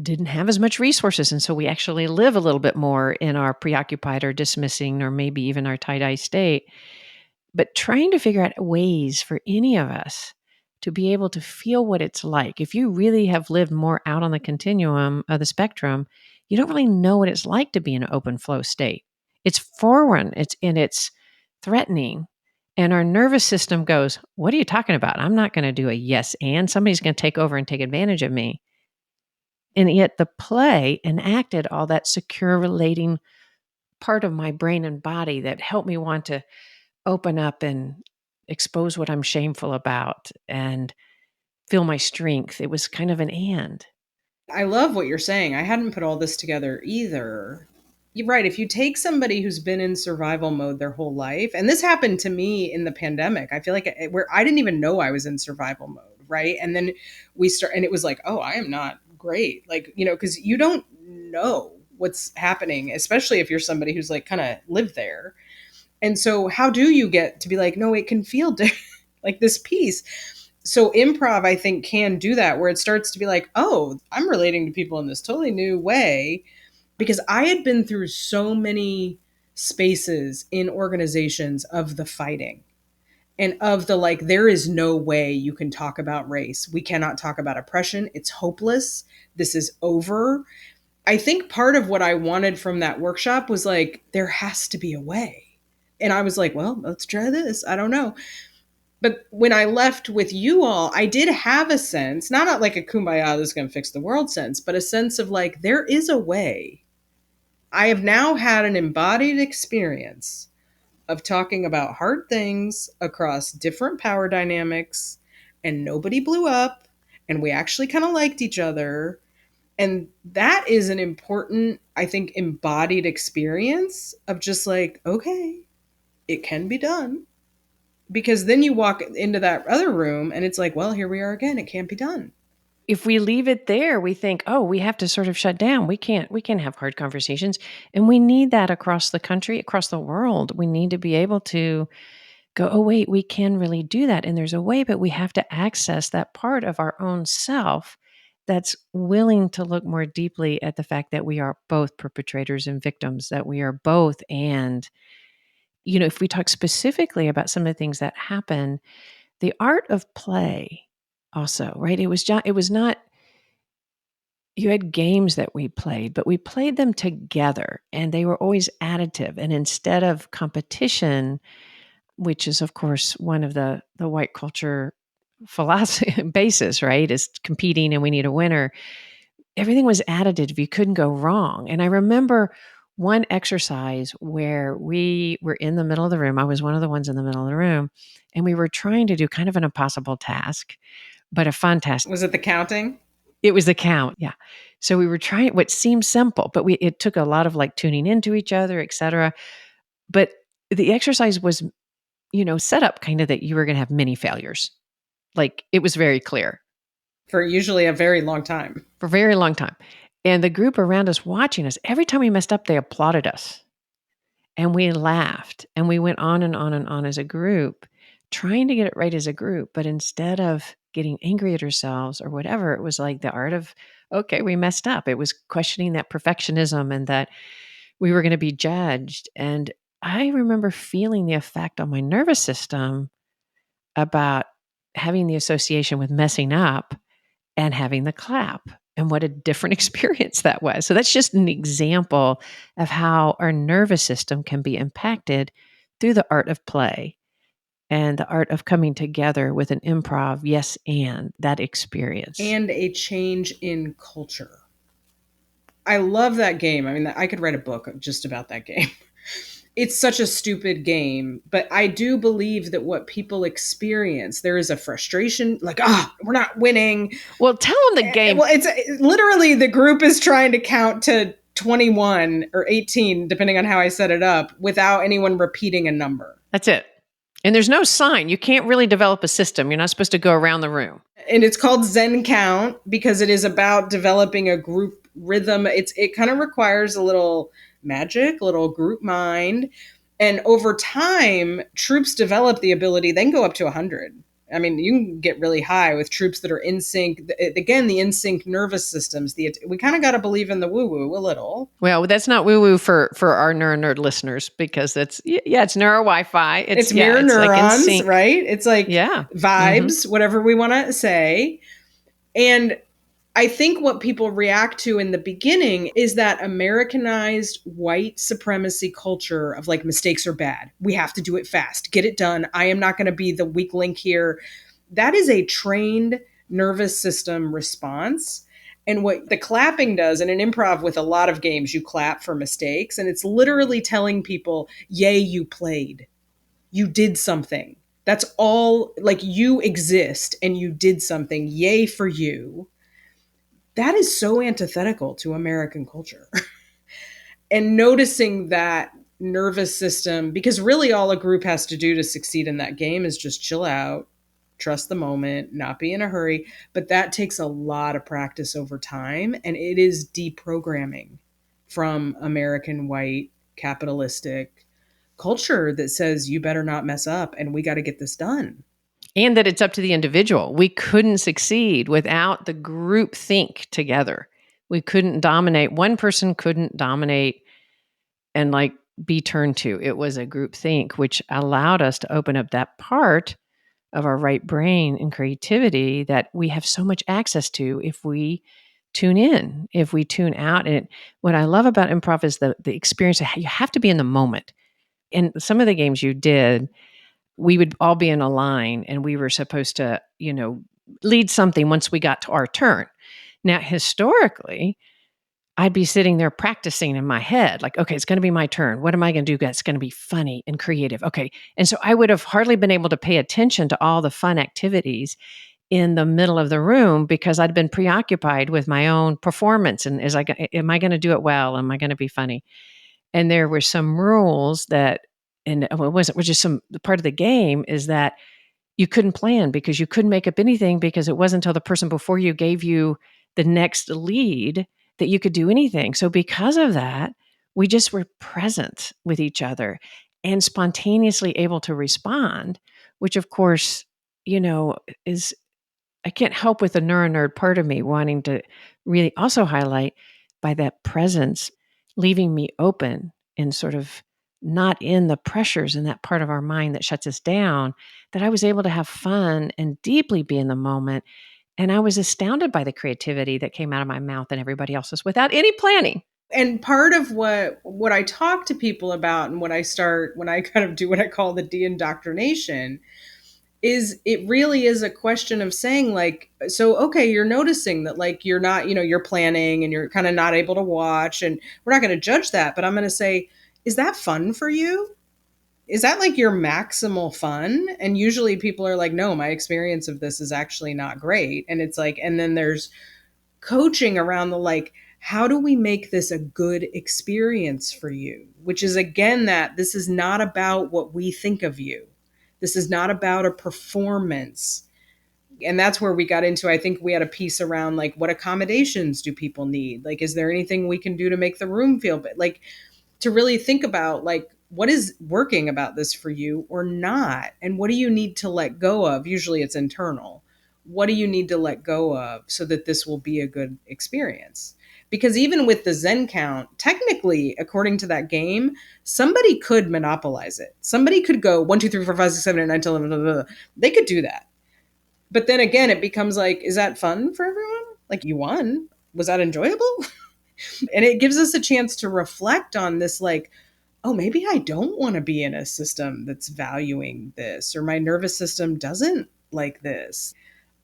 S3: didn't have as much resources. And so we actually live a little bit more in our preoccupied or dismissing or maybe even our tie-dye state. But trying to figure out ways for any of us to be able to feel what it's like. If you really have lived more out on the continuum of the spectrum, you don't really know what it's like to be in an open flow state. It's foreign, it's threatening. And our nervous system goes, what are you talking about? I'm not going to do a yes and somebody's going to take over and take advantage of me. And yet the play enacted all that secure relating part of my brain and body that helped me want to open up and expose what I'm shameful about and feel my strength. It was kind of an and.
S1: I love what you're saying. I hadn't put all this together either. You're right. If you take somebody who's been in survival mode their whole life, and this happened to me in the pandemic, I feel like where I didn't even know I was in survival mode, right? And then and it was like, oh, I am not great. Like, because you don't know what's happening, especially if you're somebody who's like kind of lived there. And so how do you get to be like, no, it can feel like this piece? So improv, I think, can do that where it starts to be like, oh, I'm relating to people in this totally new way. because I had been through so many spaces in organizations of the fighting and of the like, there is no way you can talk about race. We cannot talk about oppression. It's hopeless. This is over. I think part of what I wanted from that workshop was like, there has to be a way. And I was like, well, let's try this. I don't know. But when I left with you all, I did have a sense, not like a kumbaya, this is going to fix the world sense, but a sense of like, there is a way. I have now had an embodied experience of talking about hard things across different power dynamics, and nobody blew up, and we actually kind of liked each other. And that is an important, I think, embodied experience of just like, okay, it can be done. Because then you walk into that other room and it's like, well, here we are again. It can't be done.
S3: If we leave it there, we think, oh, we have to sort of shut down. We can't have hard conversations. And we need that across the country, across the world. We need to be able to go, oh, wait, we can really do that. And there's a way, but we have to access that part of our own self that's willing to look more deeply at the fact that we are both perpetrators and victims, that we are both. And, if we talk specifically about some of the things that happen, the art of play also, right? It was not, you had games that we played, but we played them together and they were always additive. And instead of competition, which is of course one of the white culture philosophy basis, right? Is competing and we need a winner. Everything was additive. You couldn't go wrong. And I remember one exercise where we were in the middle of the room. I was one of the ones in the middle of the room, and we were trying to do kind of an impossible task, but a fun task.
S1: Was it the counting?
S3: It was the count. Yeah. So we were trying what seemed simple, but it took a lot of like tuning into each other, et cetera. But the exercise was, set up kind of that you were going to have many failures. Like it was very clear.
S1: For usually a very long time.
S3: For a very long time. And the group around us watching us, every time we messed up, they applauded us. And we laughed and we went on and on and on as a group, trying to get it right as a group. But instead of getting angry at ourselves or whatever, it was like the art of, okay, we messed up. It was questioning that perfectionism and that we were going to be judged. And I remember feeling the effect on my nervous system about having the association with messing up and having the clap, and what a different experience that was. So that's just an example of how our nervous system can be impacted through the art of play and the art of coming together with an improv, yes, and that experience.
S1: And a change in culture. I love that game. I mean, I could write a book just about that game. It's such a stupid game, but I do believe that what people experience, there is a frustration, like, we're not winning.
S3: Well, tell them the game.
S1: Well, it's literally the group is trying to count to 21 or 18, depending on how I set it up, without anyone repeating a number.
S3: That's it. And there's no sign. You can't really develop a system. You're not supposed to go around the room.
S1: And it's called Zen Count because it is about developing a group rhythm. It kind of requires a little magic, a little group mind. And over time, troops develop the ability, they can go up to 100. I mean, you can get really high with troops that are in sync. Again, the in sync nervous systems. We kind of got to believe in the woo woo a little.
S3: Well, that's not woo woo for our nerd listeners because it's neuro Wi-Fi.
S1: It's mirror neurons, like right? It's like vibes, whatever we want to say. And I think what people react to in the beginning is that Americanized white supremacy culture of like mistakes are bad. We have to do it fast. Get it done. I am not going to be the weak link here. That is a trained nervous system response. And what the clapping does in an improv with a lot of games, you clap for mistakes. And it's literally telling people, yay, you played. You did something. That's all, like you exist and you did something. Yay for you. That is so antithetical to American culture. And noticing that nervous system, because really all a group has to do to succeed in that game is just chill out, trust the moment, not be in a hurry. But that takes a lot of practice over time. And it is deprogramming from American white capitalistic culture that says you better not mess up and we got to get this done.
S3: And that it's up to the individual. We couldn't succeed without the group think together. We couldn't dominate. One person couldn't dominate and like be turned to. It was a group think, which allowed us to open up that part of our right brain and creativity that we have so much access to if we tune in, if we tune out. And what I love about improv is the experience. You have to be in the moment. In some of the games you did, we would all be in a line and we were supposed to, lead something once we got to our turn. Now, historically, I'd be sitting there practicing in my head, like, okay, it's going to be my turn. What am I going to do that's going to be funny and creative? Okay. And so I would have hardly been able to pay attention to all the fun activities in the middle of the room because I'd been preoccupied with my own performance. And am I going to do it well? Am I going to be funny? And there were some rules that, and it wasn't, which is some part of the game is that you couldn't plan because you couldn't make up anything because it wasn't until the person before you gave you the next lead that you could do anything. So because of that, we just were present with each other and spontaneously able to respond, which of course, is I can't help with the neuro nerd part of me wanting to really also highlight by that presence, leaving me open and sort of not in the pressures in that part of our mind that shuts us down, that I was able to have fun and deeply be in the moment. And I was astounded by the creativity that came out of my mouth and everybody else's without any planning.
S1: And part of what I talk to people about and what I start when I kind of do what I call the de-indoctrination is it really is a question of saying like, so, okay, you're noticing that like you're not, you're planning and you're kind of not able to watch, and we're not going to judge that, but I'm going to say, is that fun for you? Is that like your maximal fun? And usually people are like, no, my experience of this is actually not great. And it's like, and then there's coaching around the like, how do we make this a good experience for you? Which is again, that this is not about what we think of you. This is not about a performance. And that's where we got into, I think we had a piece around like, what accommodations do people need? Like, is there anything we can do to make the room feel better? Like, to really think about like, what is working about this for you or not? And what do you need to let go of? Usually it's internal. What do you need to let go of so that this will be a good experience? Because even with the Zen count, technically, according to that game, somebody could monopolize it. Somebody could go 1, 2, 3, 4, 5, 6, 7, 8, 9, 10, 11, blah, blah, blah. They could do that. But then again, it becomes like, is that fun for everyone? Like, you won. Was that enjoyable? And it gives us a chance to reflect on this, like, oh, maybe I don't want to be in a system that's valuing this, or my nervous system doesn't like this.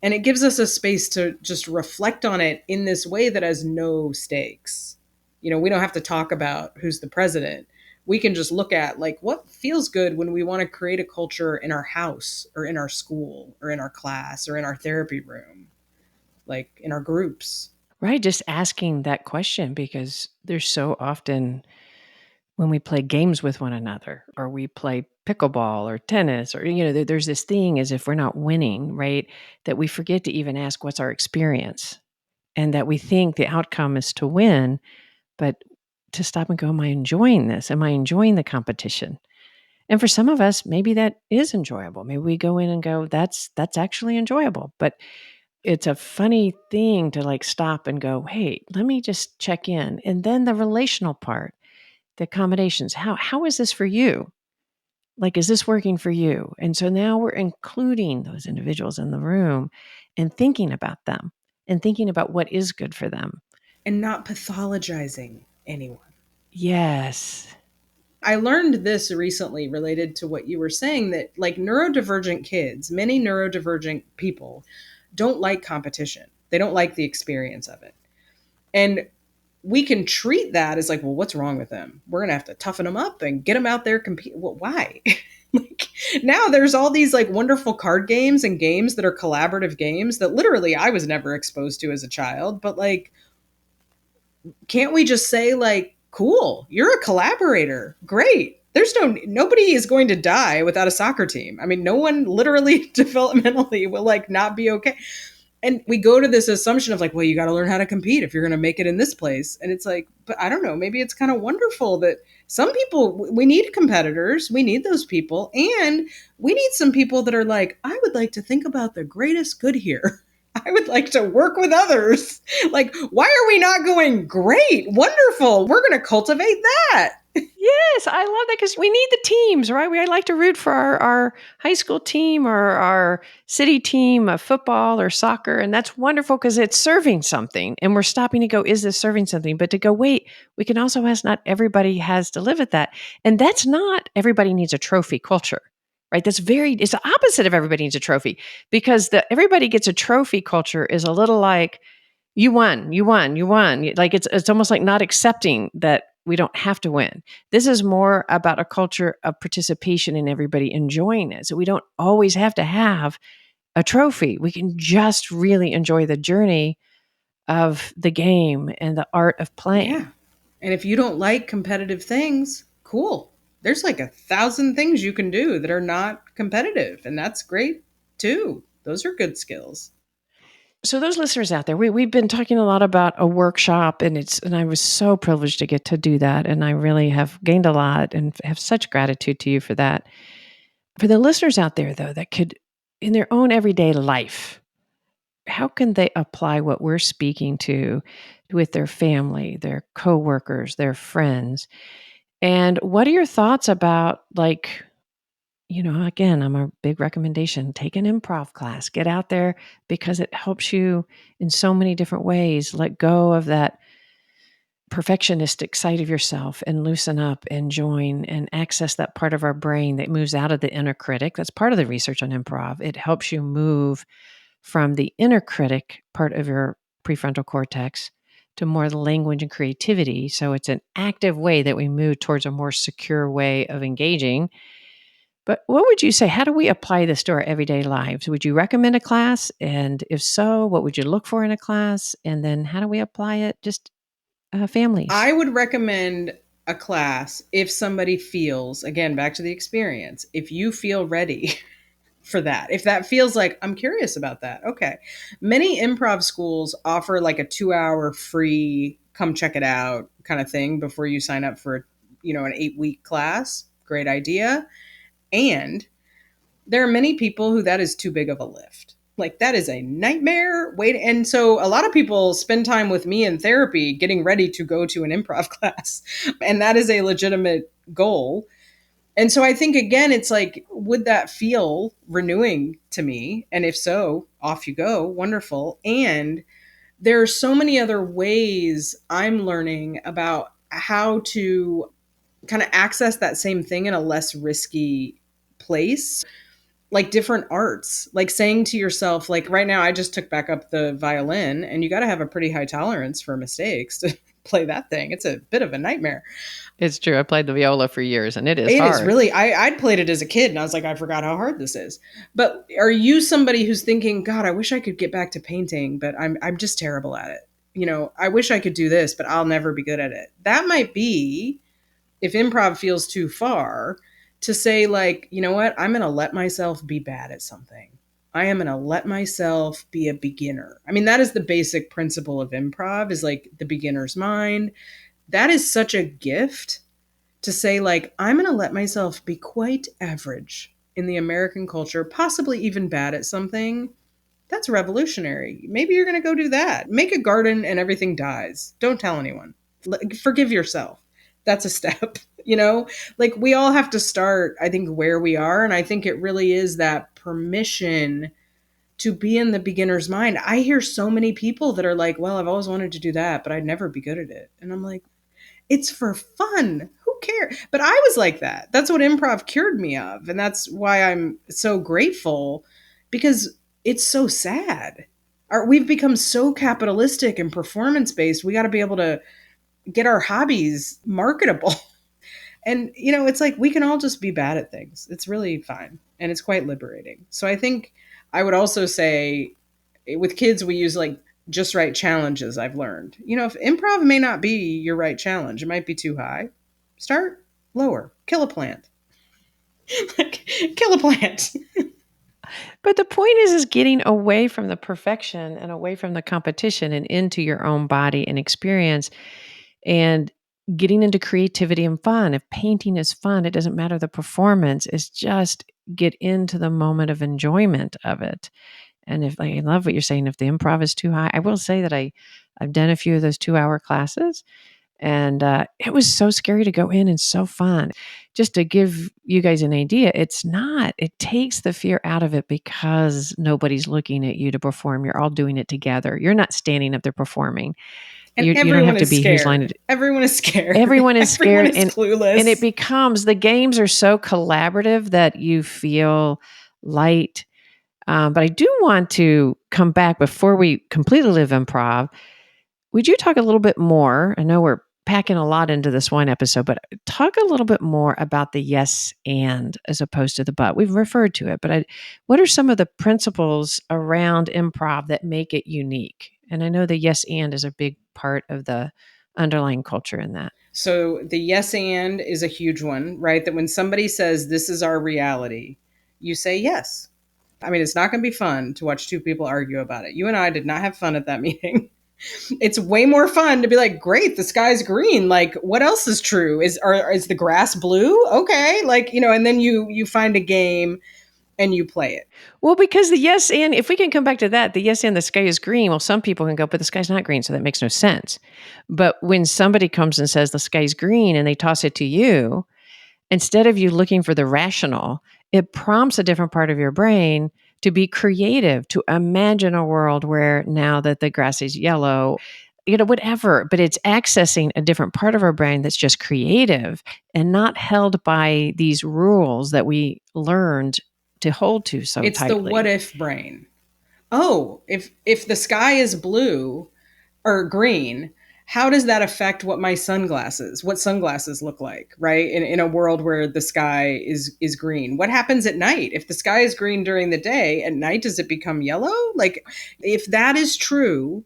S1: And it gives us a space to just reflect on it in this way that has no stakes. We don't have to talk about who's the president. We can just look at like what feels good when we want to create a culture in our house or in our school or in our class or in our therapy room, like in our groups.
S3: Right. Just asking that question because there's so often when we play games with one another or we play pickleball or tennis or, there's this thing as if we're not winning, right? That we forget to even ask what's our experience and that we think the outcome is to win, but to stop and go, am I enjoying this? Am I enjoying the competition? And for some of us, maybe that is enjoyable. Maybe we go in and go, that's actually enjoyable. But it's a funny thing to like stop and go, hey, let me just check in. And then the relational part, the accommodations, how is this for you? Like, is this working for you? And so now we're including those individuals in the room and thinking about them and thinking about what is good for them.
S1: And not pathologizing anyone.
S3: Yes.
S1: I learned this recently related to what you were saying, that like neurodivergent kids, many neurodivergent people don't like competition. They don't like the experience of it. And we can treat that as like, well, what's wrong with them? We're going to have to toughen them up and get them out there compete. Well, why? Like, now there's all these like wonderful card games and games that are collaborative games that literally I was never exposed to as a child. But like, can't we just say like, cool, you're a collaborator. Great. Nobody is going to die without a soccer team. I mean, no one literally developmentally will like not be okay. And we go to this assumption of like, well, you got to learn how to compete if you're going to make it in this place. And it's like, but I don't know, maybe it's kind of wonderful that some people, we need competitors, we need those people. And we need some people that are like, I would like to think about the greatest good here. I would like to work with others. Like, why are we not going, great, wonderful, we're going to cultivate that?
S3: Yes, I love that because we need the teams, right? We like to root for our high school team or our city team of football or soccer. And that's wonderful because it's serving something. And we're stopping to go, is this serving something? But to go, wait, we can also ask, not everybody has to live at that. And that's not everybody needs a trophy culture, right? It's the opposite of everybody needs a trophy because the everybody gets a trophy culture is a little like, you won, you won, you won. Like it's almost like not accepting that we don't have to win. This is more about a culture of participation and everybody enjoying it. So we don't always have to have a trophy. We can just really enjoy the journey of the game and the art of
S1: Yeah.
S3: playing.
S1: And if you don't like competitive things, cool. There's like 1,000 things you can do that are not competitive. And that's great too. Those are good skills.
S3: So those listeners out there, we've been talking a lot about a workshop and I was so privileged to get to do that. And I really have gained a lot and have such gratitude to you for that. For the listeners out there though, that could in their own everyday life, how can they apply what we're speaking to with their family, their coworkers, their friends? And what are your thoughts about like, again, I'm a big recommendation. Take an improv class, get out there because it helps you in so many different ways. Let go of that perfectionistic side of yourself and loosen up and join and access that part of our brain that moves out of the inner critic. That's part of the research on improv. It helps you move from the inner critic part of your prefrontal cortex to more the language and creativity. So it's an active way that we move towards a more secure way of engaging. But what would you say? How do we apply this to our everyday lives? Would you recommend a class? And if so, what would you look for in a class? And then how do we apply it just families?
S1: I would recommend a class if somebody feels, again, back to the experience, if you feel ready for that. If that feels like, I'm curious about that. Okay. Many improv schools offer like a 2-hour free, come check it out kind of thing before you sign up for, an 8-week class. Great idea. And there are many people who that is too big of a lift. Like that is a nightmare. Wait, and so a lot of people spend time with me in therapy getting ready to go to an improv class. And that is a legitimate goal. And so I think again, it's like, would that feel renewing to me? And if so, off you go. Wonderful. And there are so many other ways I'm learning about how to kind of access that same thing in a less risky place, like different arts, like saying to yourself, like right now, I just took back up the violin, and you got to have a pretty high tolerance for mistakes to play that thing. It's a bit of a nightmare.
S3: It's true. I played the viola for years and it is
S1: It is
S3: hard.
S1: really, I'd played it as a kid and I was like, I forgot how hard this is. But are you somebody who's thinking, God, I wish I could get back to painting, but I'm just terrible at it. I wish I could do this, but I'll never be good at it. That might be, if improv feels too far, to say, like, you know what, I'm going to let myself be bad at something. I am going to let myself be a beginner. I mean, that is the basic principle of improv, is like the beginner's mind. That is such a gift, to say, like, I'm going to let myself be quite average in the American culture, possibly even bad at something. That's revolutionary. Maybe you're going to go do that. Make a garden and everything dies. Don't tell anyone. Forgive yourself. That's a step. Like, we all have to start, I think, where we are. And I think it really is that permission to be in the beginner's mind. I hear so many people that are like, well, I've always wanted to do that, but I'd never be good at it. And I'm like, it's for fun. Who cares? But I was like that. That's what improv cured me of. And that's why I'm so grateful, because it's so sad. We've become so capitalistic and performance based. We got to be able to get our hobbies marketable. And, it's like we can all just be bad at things. It's really fine. And it's quite liberating. So I think I would also say, with kids, we use like just right challenges. I've learned, if improv may not be your right challenge, it might be too high. Start lower. Kill a plant. Like, kill a plant.
S3: But the point is getting away from the perfection and away from the competition and into your own body and experience and getting into creativity and fun. If painting is fun, it doesn't matter the performance. It's just get into the moment of enjoyment of it. And if I love what you're saying, if the improv is too high, I will say that I've done a few of those 2-hour classes, and it was so scary to go in and so fun. Just to give you guys an idea, it's not, it takes the fear out of it because nobody's looking at you to perform. You're all doing it together. You're not standing up there performing.
S1: And
S3: You don't
S1: everyone
S3: have to
S1: is
S3: be whose line
S1: scared. Everyone is scared.
S3: Everyone is
S1: Everyone
S3: scared,
S1: is clueless.
S3: and it becomes, the games are so collaborative that you feel light. But I do want to come back before we completely live improv. Would you talk a little bit more? I know we're packing a lot into this one episode, but talk a little bit more about the yes and as opposed to the but. We've referred to it, but what are some of the principles around improv that make it unique? And I know the yes and is a big part of the underlying culture in that.
S1: So the yes and is a huge one, right? That when somebody says, this is our reality, you say yes. I mean, it's not going to be fun to watch two people argue about it. You and I did not have fun at that meeting. It's way more fun to be like, great, the sky's green. Like, what else is true? Is the grass blue? Okay. Like, and then you find a game and you play it.
S3: Well, because the yes and, if we can come back to that, the yes and the sky is green. Well, some people can go, but the sky's not green, so that makes no sense. But when somebody comes and says the sky's green and they toss it to you, instead of you looking for the rational, it prompts a different part of your brain to be creative, to imagine a world where now that the grass is yellow, whatever, but it's accessing a different part of our brain that's just creative and not held by these rules that we learned to hold to so
S1: it's
S3: tightly.
S1: The what if brain. Oh, if the sky is blue or green, how does that affect what sunglasses look like, right? In a world where the sky is green. What happens at night? If the sky is green during the day, at night, does it become yellow? Like, if that is true,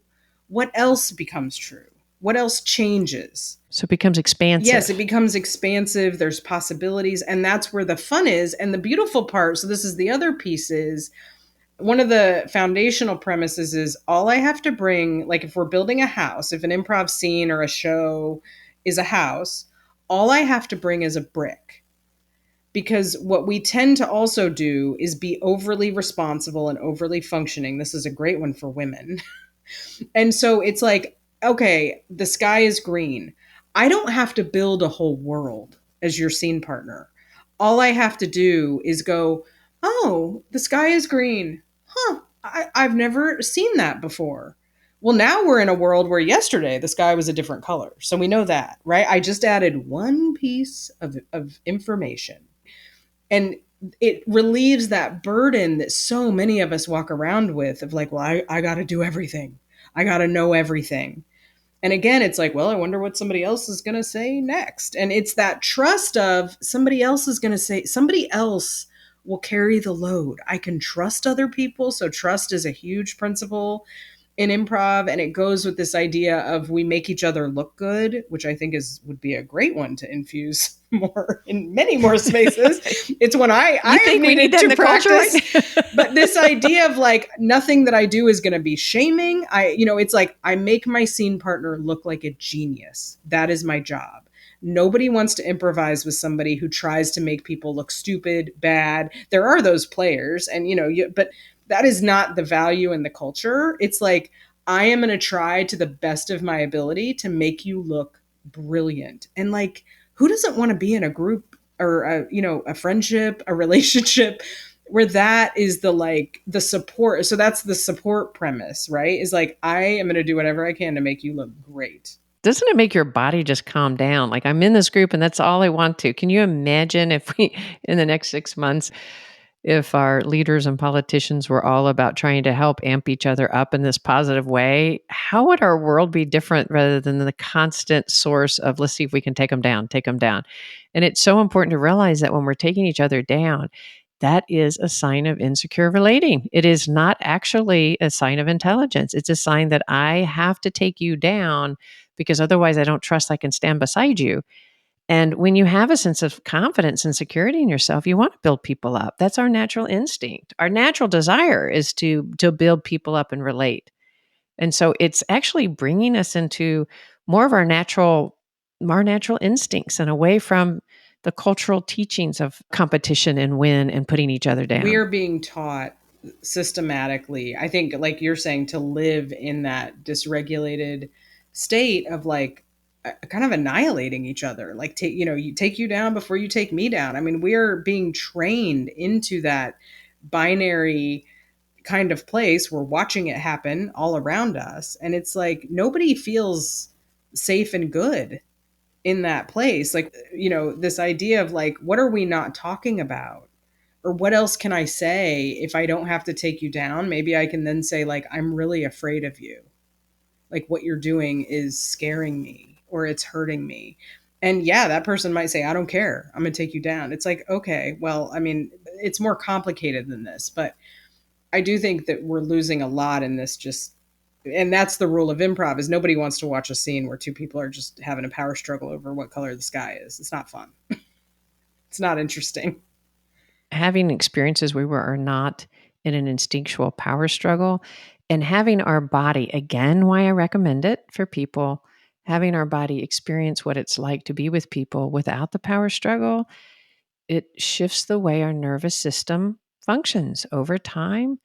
S1: what else becomes true? What else changes?
S3: So it becomes expansive.
S1: Yes, it becomes expansive. There's possibilities. And that's where the fun is. And the beautiful part, so this is the other piece, is one of the foundational premises is all I have to bring, like if we're building a house, if an improv scene or a show is a house, all I have to bring is a brick. Because what we tend to also do is be overly responsible and overly functioning. This is a great one for women. And so it's like, okay, the sky is green. I don't have to build a whole world as your scene partner. All I have to do is go, oh, the sky is green. Huh, I've never seen that before. Well, now we're in a world where yesterday the sky was a different color. So we know that, right? I just added one piece of information. And it relieves that burden that so many of us walk around with of like, well, I got to do everything. I got to know everything. And again, it's like, well, I wonder what somebody else is going to say next. And it's that trust of somebody else is going to say, somebody else will carry the load. I can trust other people. So trust is a huge principle in improv, and it goes with this idea of we make each other look good, which I think would be a great one to infuse more in many more spaces. It's one I
S3: think we need that in the
S1: practice.
S3: Culture, right?
S1: But this idea of like nothing that I do is going to be shaming. It's like I make my scene partner look like a genius. That is my job. Nobody wants to improvise with somebody who tries to make people look stupid, bad. There are those players, and but that is not the value in the culture. It's like, I am going to try to the best of my ability to make you look brilliant. And like, who doesn't want to be in a group or a friendship, a relationship where that is the support. So that's the support premise, right? Is like, I am going to do whatever I can to make you look great.
S3: Doesn't it make your body just calm down? Like, I'm in this group and that's all I want to. Can you imagine if we, in the next 6 months, if our leaders and politicians were all about trying to help amp each other up in this positive way? How would our world be different rather than the constant source of, let's see if we can take them down, take them down? And it's so important to realize that when we're taking each other down, that is a sign of insecure relating. It is not actually a sign of intelligence. It's a sign that I have to take you down because otherwise I don't trust I can stand beside you. And when you have a sense of confidence and security in yourself, you want to build people up. That's our natural instinct. Our natural desire is to build people up and relate. And so it's actually bringing us into more of our natural instincts and away from the cultural teachings of competition and win and putting each other down.
S1: We are being taught systematically. I think, like you're saying, to live in that dysregulated state of like kind of annihilating each other. Like, you take you down before you take me down. I mean, we are being trained into that binary kind of place. We're watching it happen all around us. And it's like nobody feels safe and good in that place. Like, this idea of like, what are we not talking about? Or what else can I say if I don't have to take you down? Maybe I can then say, like, I'm really afraid of you. Like, what you're doing is scaring me or it's hurting me. And yeah, that person might say, I don't care. I'm going to take you down. It's like, okay, well, I mean, it's more complicated than this, but I do think that we're losing a lot in this just, and that's the rule of improv, is nobody wants to watch a scene where two people are just having a power struggle over what color the sky is. It's not fun. It's not interesting.
S3: Having experiences where we are not in an instinctual power struggle and having our body, again, why I recommend it for people, having our body experience what it's like to be with people without the power struggle, it shifts the way our nervous system functions over time.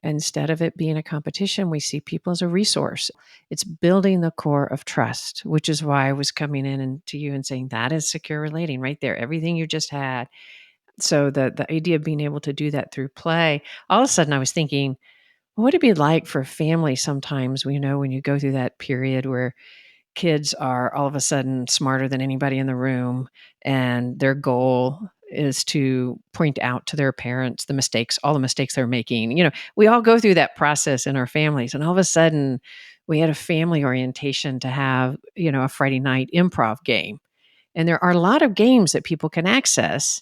S3: Instead of it being a competition, we see people as a resource. It's building the core of trust, which is why I was coming in and to you and saying that is secure relating right there. Everything you just had. So the idea of being able to do that through play, all of a sudden I was thinking, what would it be like for family sometimes, when you go through that period where kids are all of a sudden smarter than anybody in the room and their goal is to point out to their parents the mistakes, all the mistakes they're making. We all go through that process in our families, and all of a sudden we had a family orientation to have, a Friday night improv game. And there are a lot of games that people can access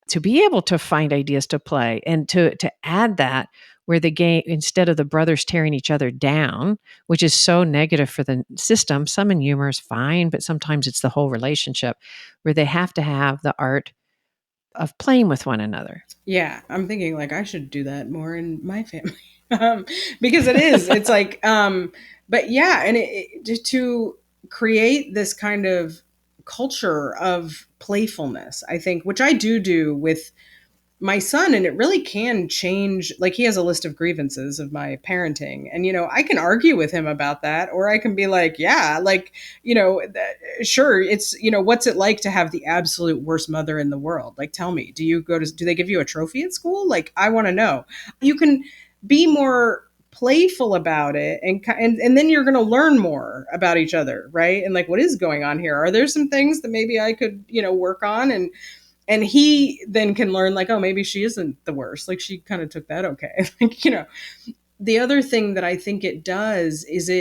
S3: to be able to find ideas to play, and to add that, where the game, instead of the brothers tearing each other down, which is so negative for the system, some in humor is fine, but sometimes it's the whole relationship where they have to have the art of playing with one another.
S1: Yeah, I'm thinking like I should do that more in my family. Because it's like, but yeah, and to create this kind of culture of playfulness, I think, which I do with my son, and it really can change. Like, he has a list of grievances of my parenting, and I can argue with him about that, or I can be like, yeah, like, sure, it's, what's it like to have the absolute worst mother in the world? Like, tell me, do they give you a trophy at school? Like, I want to know. You can be more playful about it, and then you're going to learn more about each other, right? And like, what is going on here? Are there some things that maybe I could, work on? And he then can learn, like, oh, maybe she isn't the worst, like she kind of took that okay. Like, the other thing that I think it does is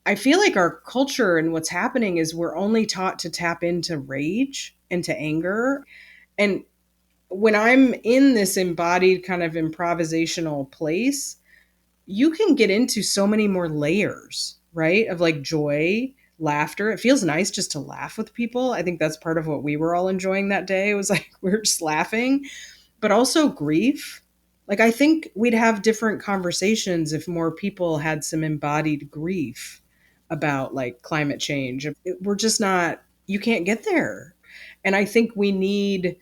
S1: I feel like our culture and what's happening is we're only taught to tap into rage and to anger. And when I'm in this embodied kind of improvisational place, you can get into so many more layers, right? Of like joy, laughter. It feels nice just to laugh with people. I think that's part of what we were all enjoying that day. It was like we were just laughing, but also grief. Like, I think we'd have different conversations if more people had some embodied grief about like climate change. We're just not, you can't get there. And I think we need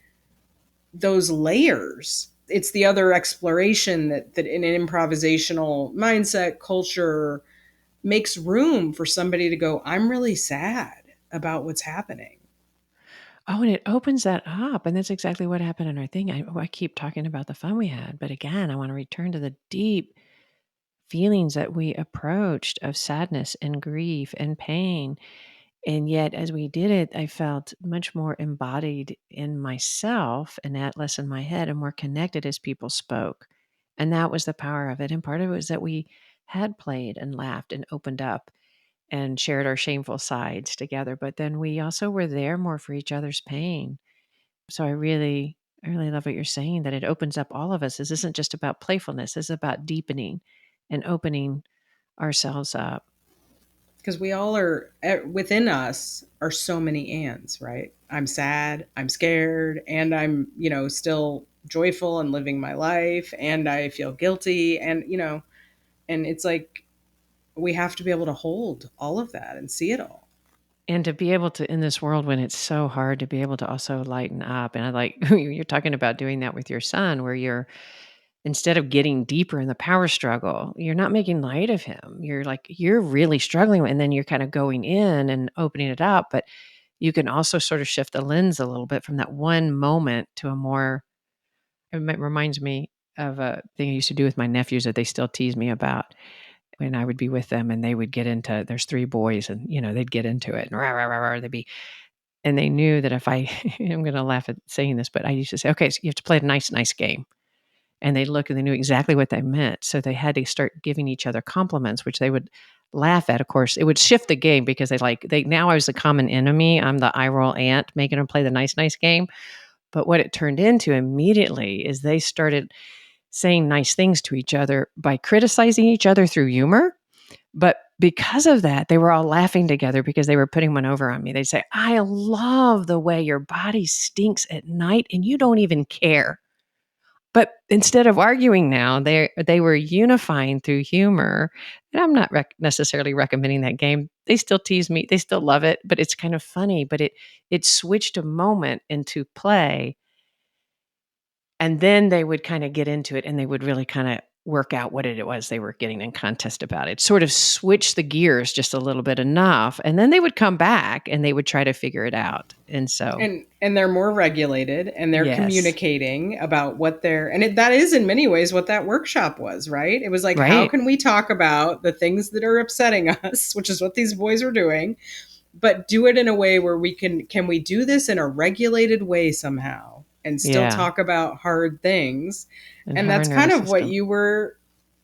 S1: those layers. It's the other exploration that in an improvisational mindset culture makes room for somebody to go, I'm really sad about what's happening.
S3: Oh, and it opens that up. And that's exactly what happened in our thing. I keep talking about the fun we had, but again, I want to return to the deep feelings that we approached of sadness and grief and pain. And yet, as we did it, I felt much more embodied in myself and that less in my head and more connected as people spoke. And that was the power of it. And part of it was that we had played and laughed and opened up and shared our shameful sides together. But then we also were there more for each other's pain. So I really love what you're saying, that it opens up all of us. This isn't just about playfulness, it's about deepening and opening ourselves up.
S1: Because we all are, within us are so many ands, right? I'm sad, I'm scared, and I'm, still joyful and living my life, and I feel guilty. And, and it's like we have to be able to hold all of that and see it all.
S3: And to be able to, in this world when it's so hard, to be able to also lighten up. And I like you're talking about doing that with your son, where instead of getting deeper in the power struggle, you're not making light of him. You're like, you're really struggling. And then you're kind of going in and opening it up. But you can also sort of shift the lens a little bit from that one moment to a more, it reminds me of a thing I used to do with my nephews that they still tease me about when I would be with them and they would get into, there's 3 boys and, they'd get into it and rah, rah, rah, rah, they'd be, and they knew that if I, I'm going to laugh at saying this, but I used to say, okay, so you have to play a nice, nice game. And they'd look and they knew exactly what they meant. So they had to start giving each other compliments, which they would laugh at. Of course, it would shift the game because now I was a common enemy. I'm the eye roll aunt making them play the nice, nice game. But what it turned into immediately is they started saying nice things to each other by criticizing each other through humor. But because of that, they were all laughing together because they were putting one over on me. They'd say, I love the way your body stinks at night and you don't even care. But instead of arguing now, they were unifying through humor. And I'm not necessarily recommending that game. They still tease me. They still love it, but it's kind of funny. But it switched a moment into play. And then they would kind of get into it and they would really kind of work out what it was they were getting in contest about. It sort of switched the gears just a little bit enough. And then they would come back and they would try to figure it out. And so
S1: and they're more regulated and they're
S3: yes.
S1: communicating about what they're, and that is in many ways what that workshop was, right? It was like,
S3: right.
S1: How can we talk about the things that are upsetting us, which is what these boys are doing, but do it in a way where can we do this in a regulated way somehow and still talk about hard things? And that's kind of what you were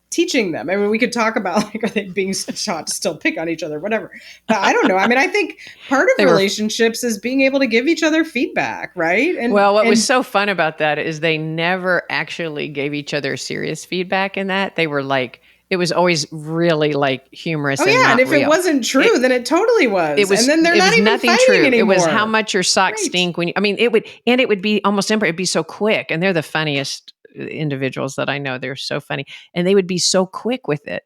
S1: teaching them. I mean, we could talk about, like, are they being taught to still pick on each other, whatever. But I don't know. I mean, I think part of relationships is being able to give each other feedback, right? And
S3: what was so fun about that is they never actually gave each other serious feedback in that. They were like, it was always really like humorous.
S1: Oh, and if
S3: real.
S1: It wasn't true, then it totally was. And then they're not even fighting true. Anymore.
S3: It was how much your socks stink when it would be almost improv. It'd be so quick. And they're the funniest individuals that I know. They're so funny. And they would be so quick with it.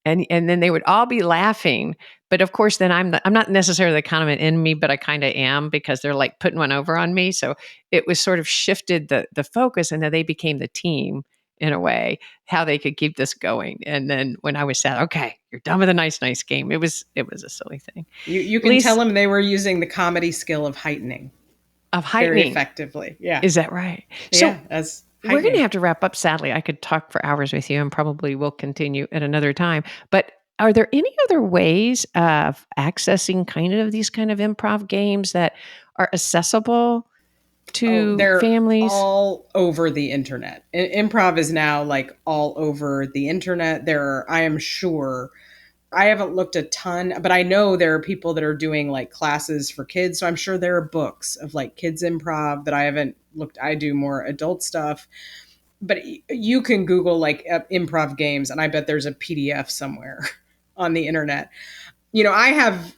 S3: And then they would all be laughing. But of course, then I'm not necessarily the kind of an enemy, but I kind of am because they're like putting one over on me. So it was sort of shifted the focus and then they became the team in a way, how they could keep this going. And then when I was sad, okay, you're done with a nice, nice game. It was a silly thing.
S1: You can tell them they were using the comedy skill of heightening. Very effectively. Yeah.
S3: Is that right?
S1: So
S3: we're going to have to wrap up. Sadly, I could talk for hours with you and probably will continue at another time. But are there any other ways of accessing kind of these kind of improv games that are accessible to
S1: they're
S3: families?
S1: All over the internet. Improv is now like all over the internet. I am sure, I haven't looked a ton, but I know there are people that are doing like classes for kids. So I'm sure there are books of like kids improv that I haven't looked. I do more adult stuff, but you can Google like improv games and I bet there's a PDF somewhere on the internet. I have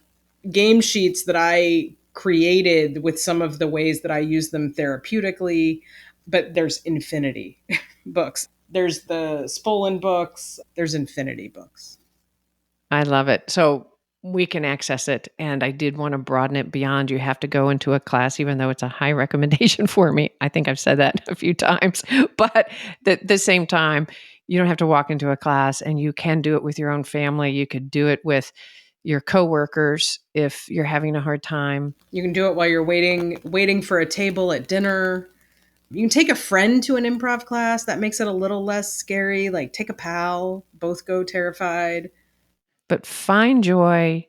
S1: game sheets that I created with some of the ways that I use them therapeutically, but there's infinity books. There's the Spolin books. There's infinity books.
S3: I love it. So we can access it. And I did want to broaden it beyond you have to go into a class, even though it's a high recommendation for me. I think I've said that a few times, but at the same time, you don't have to walk into a class and you can do it with your own family. You could do it with your coworkers if you're having a hard time.
S1: You can do it while you're waiting for a table at dinner. You can take a friend to an improv class. That makes it a little less scary. Like take a pal, both go terrified.
S3: But find joy,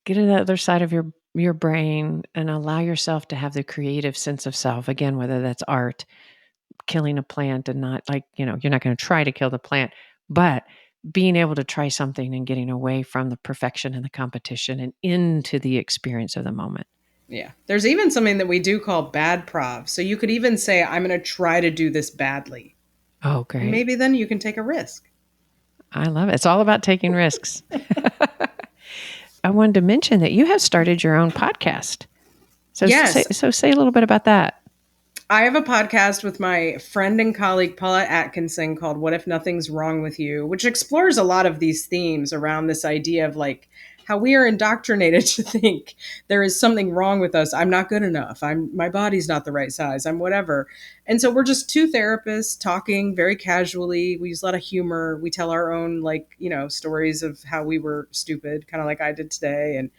S3: get to the other side of your brain and allow yourself to have the creative sense of self. Again, whether that's art, killing a plant and not like, you're not going to try to kill the plant, but being able to try something and getting away from the perfection and the competition and into the experience of the moment.
S1: Yeah. There's even something that we do call bad prov. So you could even say, I'm going to try to do this badly.
S3: Oh, great.
S1: And maybe then you can take a risk.
S3: I love it. It's all about taking risks. I wanted to mention that you have started your own podcast. So,
S1: yes.
S3: Say a little bit about that.
S1: I have a podcast with my friend and colleague, Paula Atkinson, called What If Nothing's Wrong With You, which explores a lot of these themes around this idea of like how we are indoctrinated to think there is something wrong with us. I'm not good enough. My body's not the right size. I'm whatever. And so we're just two therapists talking very casually. We use a lot of humor. We tell our own, like, stories of how we were stupid, kind of like I did today. And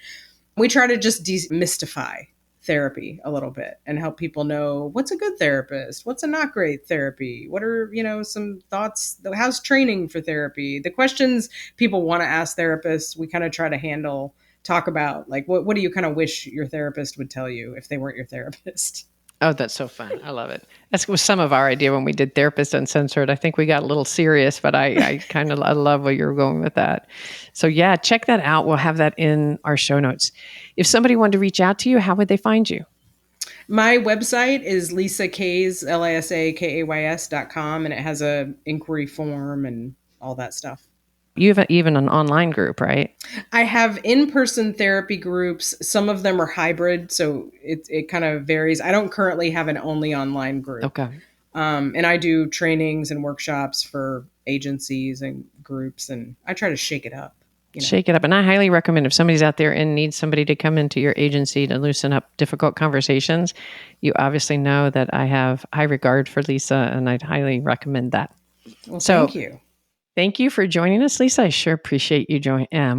S1: we try to just demystify therapy a little bit and help people know what's a good therapist, what's a not great therapy, what are, some thoughts, how's training for therapy, the questions people want to ask therapists. We kind of try to talk about, like, what do you kind of wish your therapist would tell you if they weren't your therapist?
S3: Oh, that's so fun. I love it. That was some of our idea when we did Therapist Uncensored. I think we got a little serious, but I love where you're going with that. So yeah, check that out. We'll have that in our show notes. If somebody wanted to reach out to you, how would they find you?
S1: My website is Lisa Kays, LISAKAYS.com, and it has a inquiry form and all that stuff.
S3: You have even an online group, right?
S1: I have in-person therapy groups. Some of them are hybrid, so it kind of varies. I don't currently have an only online group.
S3: Okay.
S1: And I do trainings and workshops for agencies and groups, and I try to shake it up.
S3: Shake it up. And I highly recommend, if somebody's out there and needs somebody to come into your agency to loosen up difficult conversations, you obviously know that I have high regard for Lisa, and I'd highly recommend that.
S1: Well, thank you.
S3: Thank you for joining us, Lisa. I sure appreciate you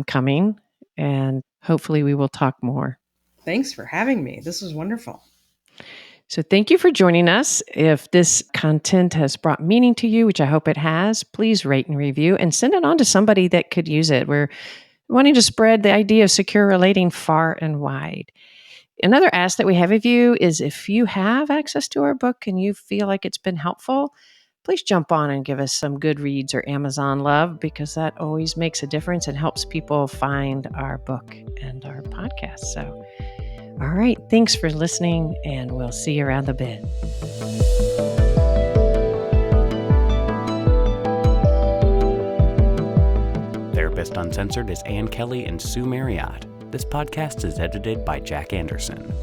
S3: coming, and hopefully we will talk more.
S1: Thanks for having me. This was wonderful.
S3: So thank you for joining us. If this content has brought meaning to you, which I hope it has, please rate and review and send it on to somebody that could use it. We're wanting to spread the idea of secure relating far and wide. Another ask that we have of you is, if you have access to our book and you feel like it's been helpful, please jump on and give us some Goodreads or Amazon love, because that always makes a difference and helps people find our book and our podcast. So, all right, thanks for listening, and we'll see you around the bend.
S2: Therapist Uncensored is Ann Kelley and Sue Marriott. This podcast is edited by Jack Anderson.